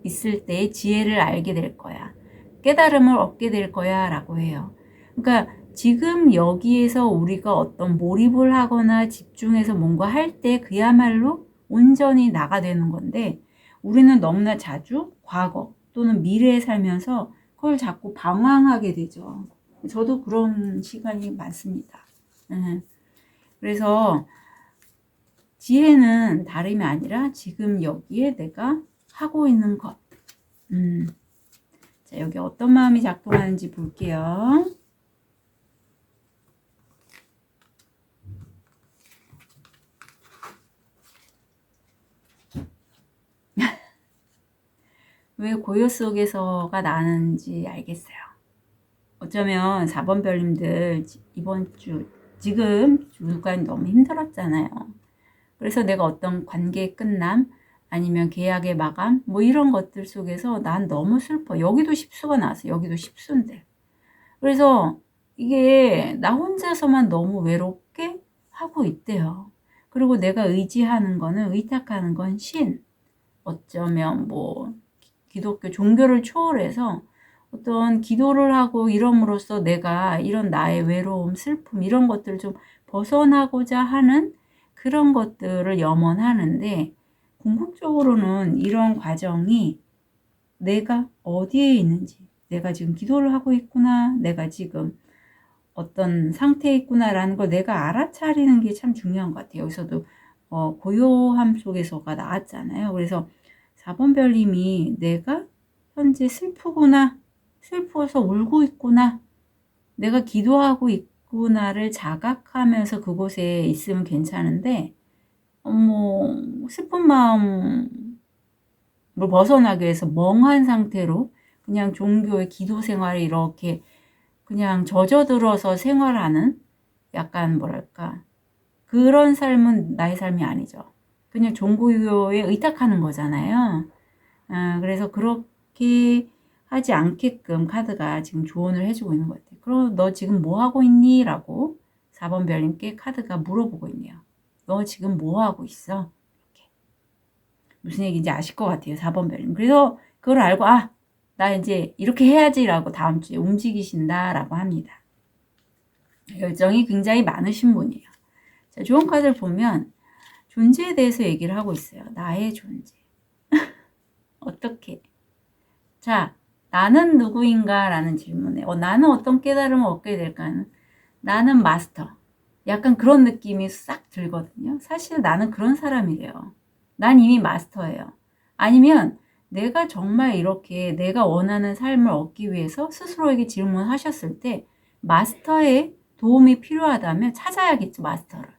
있을 때의 지혜를 알게 될 거야. 깨달음을 얻게 될 거야 라고 해요. 그러니까 지금 여기에서 우리가 어떤 몰입을 하거나 집중해서 뭔가 할 때 그야말로 온전히 나가 되는 건데 우리는 너무나 자주 과거 또는 미래에 살면서 그걸 자꾸 방황하게 되죠. 저도 그런 시간이 많습니다. 그래서 지혜는 다름이 아니라 지금 여기에 내가 하고 있는 것. 자, 여기 어떤 마음이 작동하는지 볼게요. 왜 고요 속에서가 나는지 알겠어요. 어쩌면 4번 별님들 이번 주 지금 주간 너무 힘들었잖아요. 그래서 내가 어떤 관계의 끝남 아니면 계약의 마감 뭐 이런 것들 속에서 난 너무 슬퍼. 여기도 십수가 나왔어. 여기도 십수인데. 그래서 이게 나 혼자서만 너무 외롭게 하고 있대요. 그리고 내가 의지하는 거는 의탁하는 건 신. 어쩌면 뭐 기독교 종교를 초월해서 어떤 기도를 하고 이럼으로써 내가 이런 나의 외로움, 슬픔 이런 것들을 좀 벗어나고자 하는 그런 것들을 염원하는데 궁극적으로는 이런 과정이 내가 어디에 있는지 내가 지금 기도를 하고 있구나 내가 지금 어떤 상태에 있구나라는 걸 내가 알아차리는 게 참 중요한 것 같아요. 여기서도 고요함 속에서가 나왔잖아요. 그래서 4번 별님이 내가 현재 슬프구나 슬퍼서 울고 있구나 내가 기도하고 있구나를 자각하면서 그곳에 있으면 괜찮은데 슬픈 마음을 벗어나기 위해서 멍한 상태로 그냥 종교의 기도 생활을 이렇게 그냥 젖어들어서 생활하는 약간 뭐랄까 그런 삶은 나의 삶이 아니죠. 그냥 종교에 의탁하는 거잖아요. 그래서 그렇게 하지 않게끔 카드가 지금 조언을 해주고 있는 것 같아요. 그럼 너 지금 뭐 하고 있니? 라고 4번 별님께 카드가 물어보고 있네요. 너 지금 뭐 하고 있어? 이렇게. 무슨 얘기인지 아실 것 같아요. 4번 별님. 그래서 그걸 알고 나 이제 이렇게 해야지라고 다음 주에 움직이신다라고 합니다. 열정이 굉장히 많으신 분이에요. 자, 좋은 카드를 보면 존재에 대해서 얘기를 하고 있어요. 나의 존재. 어떻게? 자, 나는 누구인가? 라는 질문에 나는 어떤 깨달음을 얻게 될까는 나는 마스터. 약간 그런 느낌이 싹 들거든요. 사실 나는 그런 사람이래요. 난 이미 마스터예요. 아니면 내가 정말 이렇게 내가 원하는 삶을 얻기 위해서 스스로에게 질문하셨을 때 마스터의 도움이 필요하다면 찾아야겠죠, 마스터를.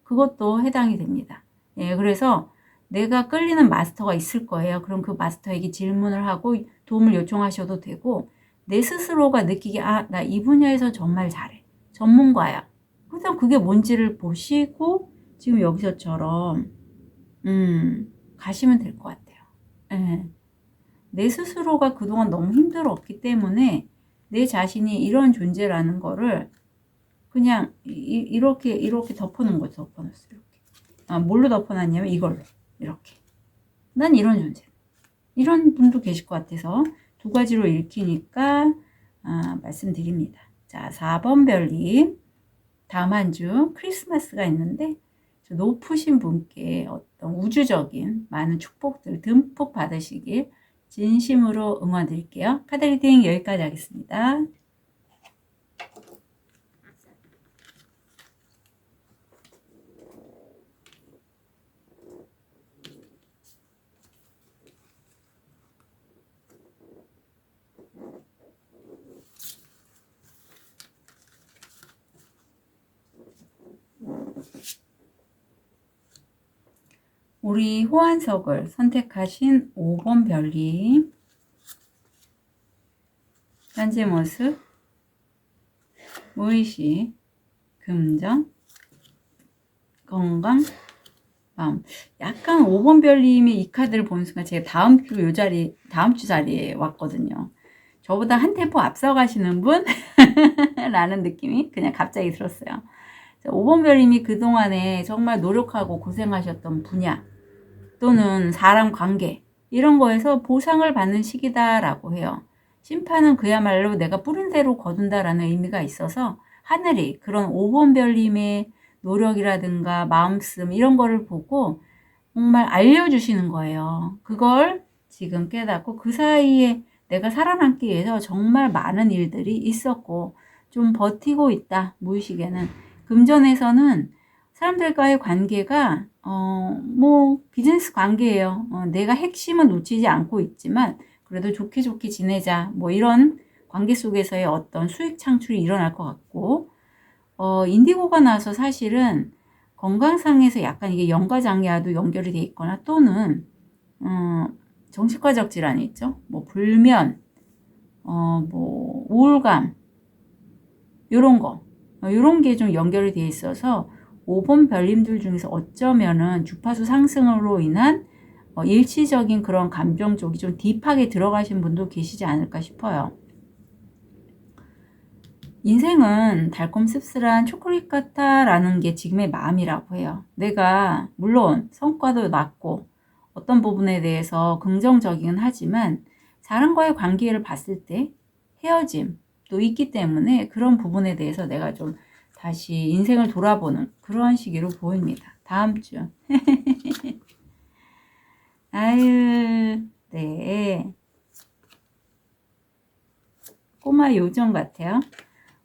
그것도 해당이 됩니다. 예, 그래서 내가 끌리는 마스터가 있을 거예요. 그럼 그 마스터에게 질문을 하고 도움을 요청하셔도 되고, 내 스스로가 느끼기에 나 이 분야에서 정말 잘해. 전문가야. 그래서 그게 뭔지를 보시고 지금 여기서처럼 가시면 될 것 같아요. 예. 내 스스로가 그동안 너무 힘들었기 때문에 내 자신이 이런 존재라는 거를 그냥 이렇게 덮어놓은 거죠. 덮어놨어요. 이렇게. 뭘로 덮어놨냐면 이걸로. 이렇게. 난 이런 존재. 이런 분도 계실 것 같아서 두 가지로 읽히니까 말씀드립니다. 자, 4번 별님. 다음 한 주 크리스마스가 있는데 높으신 분께 어떤 우주적인 많은 축복들 듬뿍 받으시길 진심으로 응원드릴게요. 카드 리딩 여기까지 하겠습니다. 우리 호환석을 선택하신 5번 별님. 현재 모습, 무의식, 금전, 건강, 마음. 약간 5번 별님이 이 카드를 보는 순간 제가 다음 주 자리에 왔거든요. 저보다 한 템포 앞서가시는 분? 라는 느낌이 그냥 갑자기 들었어요. 5번 별님이 그동안에 정말 노력하고 고생하셨던 분야 또는 사람 관계 이런 거에서 보상을 받는 시기다라고 해요. 심판은 그야말로 내가 뿌린 대로 거둔다라는 의미가 있어서 하늘이 그런 5번 별님의 노력이라든가 마음씀 이런 거를 보고 정말 알려주시는 거예요. 그걸 지금 깨닫고 그 사이에 내가 살아남기 위해서 정말 많은 일들이 있었고 좀 버티고 있다. 무의식에는. 금전에서는 사람들과의 관계가 비즈니스 관계예요. 내가 핵심은 놓치지 않고 있지만 그래도 좋게 지내자. 이런 관계 속에서의 어떤 수익 창출이 일어날 것 같고 인디고가 나서 사실은 건강상에서 약간 이게 연과장애와도 연결이 돼 있거나 또는 정신과적 질환이 있죠. 불면, 우울감 요런 거 요런 게 좀 연결이 돼 있어서 5번 별님들 중에서 어쩌면은 주파수 상승으로 인한 일시적인 그런 감정 쪽이 좀 딥하게 들어가신 분도 계시지 않을까 싶어요. 인생은 달콤 씁쓸한 초콜릿 같다라는 게 지금의 마음이라고 해요. 내가 물론 성과도 낮고 어떤 부분에 대해서 긍정적이긴 하지만 사람과의 관계를 봤을 때 헤어짐도 있기 때문에 그런 부분에 대해서 내가 좀 다시 인생을 돌아보는 그러한 시기로 보입니다. 다음 주. 아유, 네. 꼬마 요정 같아요.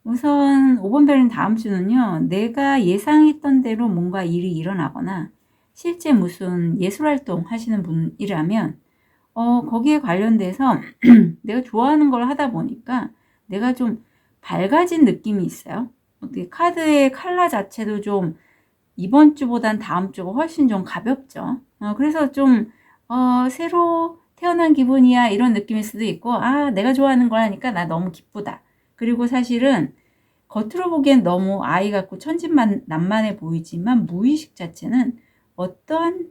우선 5번 별인 다음 주는요. 내가 예상했던 대로 뭔가 일이 일어나거나 실제 무슨 예술활동 하시는 분이라면 거기에 관련돼서 내가 좋아하는 걸 하다 보니까 내가 좀 밝아진 느낌이 있어요. 어떻게 카드의 컬러 자체도 좀 이번 주보단 다음 주가 훨씬 좀 가볍죠. 그래서 좀 새로 태어난 기분이야 이런 느낌일 수도 있고 내가 좋아하는 걸 하니까 나 너무 기쁘다. 그리고 사실은 겉으로 보기엔 너무 아이 같고 천진난만해 보이지만 무의식 자체는 어떠한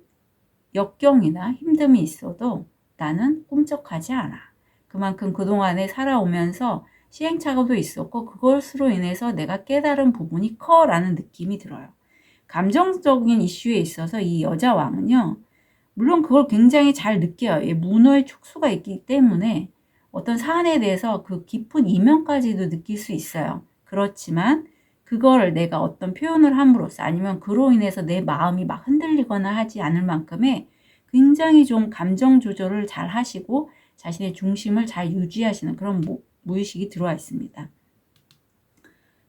역경이나 힘듦이 있어도 나는 꿈쩍하지 않아. 그만큼 그동안에 살아오면서 시행착오도 있었고 그것으로 인해서 내가 깨달은 부분이 커라는 느낌이 들어요. 감정적인 이슈에 있어서 이 여자 왕은요. 물론 그걸 굉장히 잘 느껴요. 문어의 촉수가 있기 때문에 어떤 사안에 대해서 그 깊은 이면까지도 느낄 수 있어요. 그렇지만 그걸 내가 어떤 표현을 함으로써 아니면 그로 인해서 내 마음이 막 흔들리거나 하지 않을 만큼의 굉장히 좀 감정 조절을 잘 하시고 자신의 중심을 잘 유지하시는 그런 무의식이 들어와 있습니다.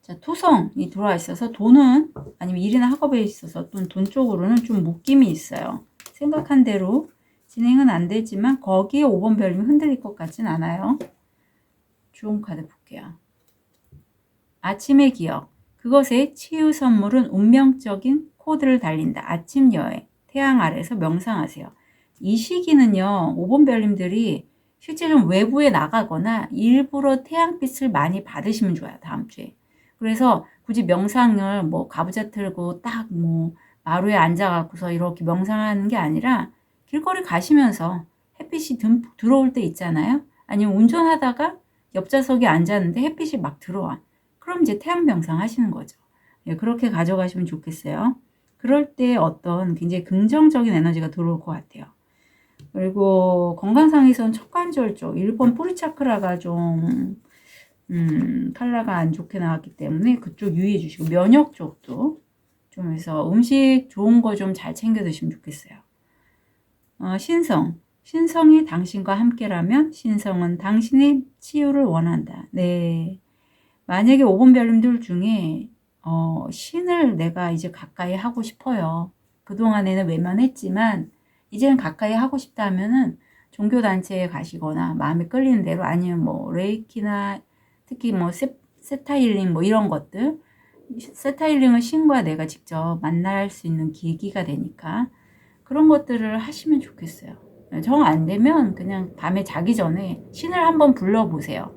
자, 토성이 들어와 있어서 돈은 아니면 일이나 학업에 있어서 돈 쪽으로는 좀 묶임이 있어요. 생각한 대로 진행은 안 되지만 거기에 5번 별님이 흔들릴 것 같진 않아요. 좋은 카드 볼게요. 아침의 기억. 그것의 치유 선물은 운명적인 코드를 달린다. 아침 여행. 태양 아래서 명상하세요. 이 시기는요. 5번 별님들이 실제 좀 외부에 나가거나 일부러 태양빛을 많이 받으시면 좋아요. 다음 주에. 그래서 굳이 명상을 뭐 가부좌 틀고 딱 뭐 마루에 앉아갖고서 이렇게 명상하는 게 아니라 길거리 가시면서 햇빛이 듬뿍 들어올 때 있잖아요. 아니면 운전하다가 옆좌석에 앉았는데 햇빛이 막 들어와. 그럼 이제 태양 명상 하시는 거죠. 예, 그렇게 가져가시면 좋겠어요. 그럴 때 어떤 굉장히 긍정적인 에너지가 들어올 것 같아요. 그리고 건강상에서는 척관절 쪽 1번 뿌리 차크라가 좀 칼라가 안 좋게 나왔기 때문에 그쪽 유의해 주시고 면역 쪽도 좀 해서 음식 좋은 거 좀 잘 챙겨 드시면 좋겠어요. 신성이 당신과 함께라면 신성은 당신의 치유를 원한다. 네. 만약에 5번 별님들 중에 신을 내가 이제 가까이 하고 싶어요. 그동안에는 외면했지만 이제는 가까이 하고 싶다 하면은 종교단체에 가시거나 마음에 끌리는 대로 아니면 뭐 레이키나 특히 뭐 세타힐링 뭐 이런 것들 세타힐링은 신과 내가 직접 만날 수 있는 계기가 되니까 그런 것들을 하시면 좋겠어요. 정 안 되면 그냥 밤에 자기 전에 신을 한번 불러보세요.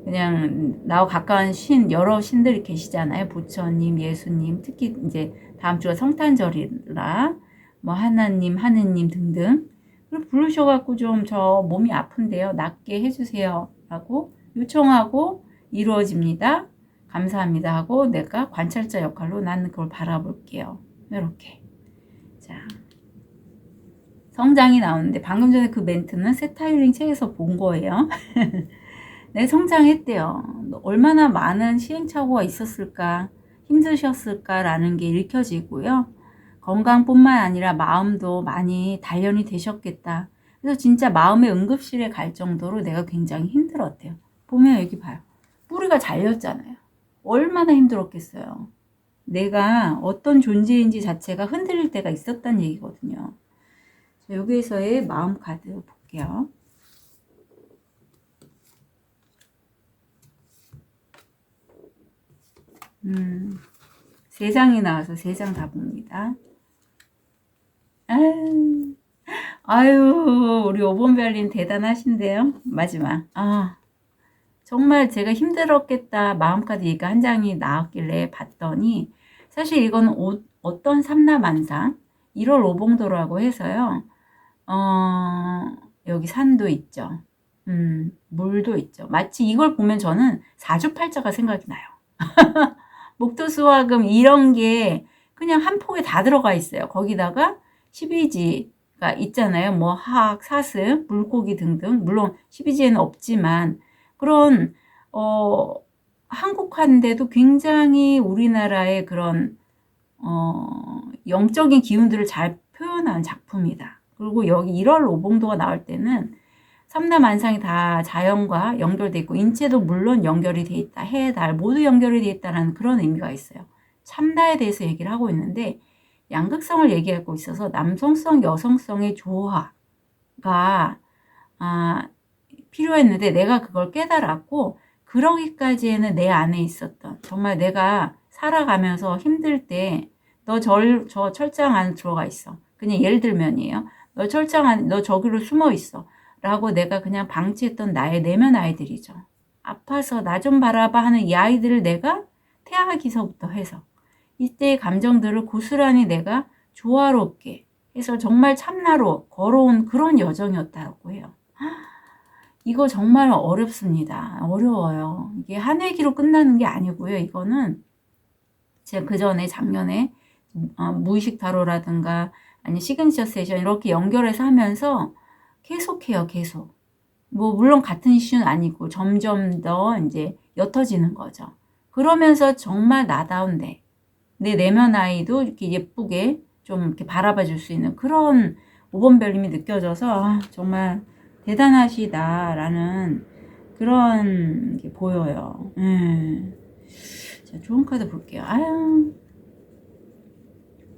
그냥 나와 가까운 여러 신들이 계시잖아요. 부처님, 예수님, 특히 이제 다음 주가 성탄절이라 뭐 하나님, 하느님 등등. 그리고 부르셔갖고 좀 저 몸이 아픈데요. 낫게 해주세요. 라고 요청하고 이루어집니다. 감사합니다 하고 내가 관찰자 역할로 나는 그걸 바라볼게요. 이렇게. 자. 성장이 나오는데 방금 전에 그 멘트는 세타일링 책에서 본 거예요. 네, 성장했대요. 얼마나 많은 시행착오가 있었을까, 힘드셨을까라는 게 읽혀지고요. 건강뿐만 아니라 마음도 많이 단련이 되셨겠다. 그래서 진짜 마음의 응급실에 갈 정도로 내가 굉장히 힘들었대요. 보면 여기 봐요. 뿌리가 잘렸잖아요. 얼마나 힘들었겠어요. 내가 어떤 존재인지 자체가 흔들릴 때가 있었다는 얘기거든요. 자, 여기에서의 마음 카드 볼게요. 세 장이 나와서 세 장 다 봅니다. 아유, 우리 5번 별님 대단하신데요. 마지막. 정말 제가 힘들었겠다. 마음까지 얘가 한 장이 나왔길래 봤더니 사실 이건 어떤 삼라만상 1월 오봉도라고 해서요. 여기 산도 있죠. 물도 있죠. 마치 이걸 보면 저는 사주팔자가 생각이 나요. 목토수화금 이런 게 그냥 한 폭에 다 들어가 있어요. 거기다가 12지가 있잖아요. 뭐 화학, 사슴, 물고기 등등. 물론 12지에는 없지만 그런 한국화인데도 굉장히 우리나라의 그런 영적인 기운들을 잘 표현한 작품이다. 그리고 여기 1월 오봉도가 나올 때는 삼라만상이 다 자연과 연결돼 있고 인체도 물론 연결이 돼 있다. 해, 달 모두 연결이 돼 있다는 그런 의미가 있어요. 참나에 대해서 얘기를 하고 있는데 양극성을 얘기하고 있어서 남성성, 여성성의 조화가 필요했는데 내가 그걸 깨달았고 그러기까지에는 내 안에 있었던 정말 내가 살아가면서 힘들 때 너 저 철장 안에 들어가 있어. 그냥 예를 들면이에요. 너 철장 안에 너 저기로 숨어 있어. 라고 내가 그냥 방치했던 나의 내면 아이들이죠. 아파서 나 좀 바라봐 하는 이 아이들을 내가 태아기서부터 해서 이때의 감정들을 고스란히 내가 조화롭게 해서 정말 참나로 걸어온 그런 여정이었다고 해요. 이거 정말 어렵습니다. 어려워요. 이게 한 회기로 끝나는 게 아니고요. 이거는 제가 그 전에 작년에 무의식 타로라든가 아니 시그니처 세션 이렇게 연결해서 하면서 계속해요. 계속. 뭐 물론 같은 이슈는 아니고 점점 더 이제 옅어지는 거죠. 그러면서 정말 나다운 내 내면 아이도 이렇게 예쁘게 좀 이렇게 바라봐 줄 수 있는 그런 오번별님이 느껴져서 정말 대단하시다라는 그런 게 보여요. 자, 좋은 카드 볼게요. 아유.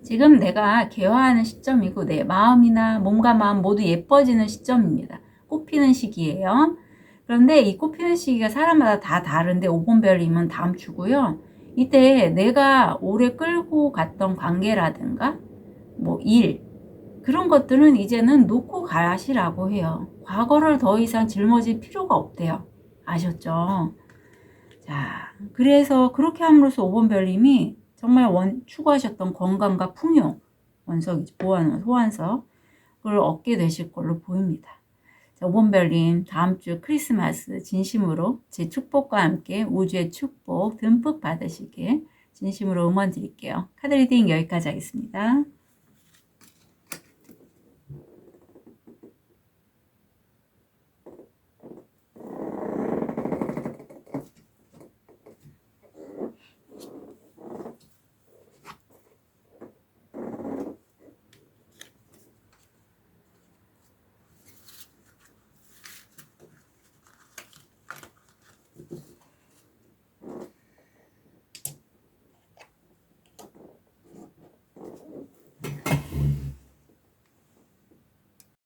지금 내가 개화하는 시점이고 내 마음이나 몸과 마음 모두 예뻐지는 시점입니다. 꽃피는 시기예요. 그런데 이 꽃피는 시기가 사람마다 다 다른데 5번별님은 다음 주고요. 이때 내가 오래 끌고 갔던 관계라든가 뭐 일 그런 것들은 이제는 놓고 가시라고 해요. 과거를 더 이상 짊어질 필요가 없대요. 아셨죠? 자, 그래서 그렇게 함으로써 5번별님이 정말 추구하셨던 건강과 풍요, 원석이지, 보완, 소환석, 그걸 얻게 되실 걸로 보입니다. 자, 5번별님, 다음 주 크리스마스 진심으로 제 축복과 함께 우주의 축복 듬뿍 받으시길 진심으로 응원 드릴게요. 카드 리딩 여기까지 하겠습니다.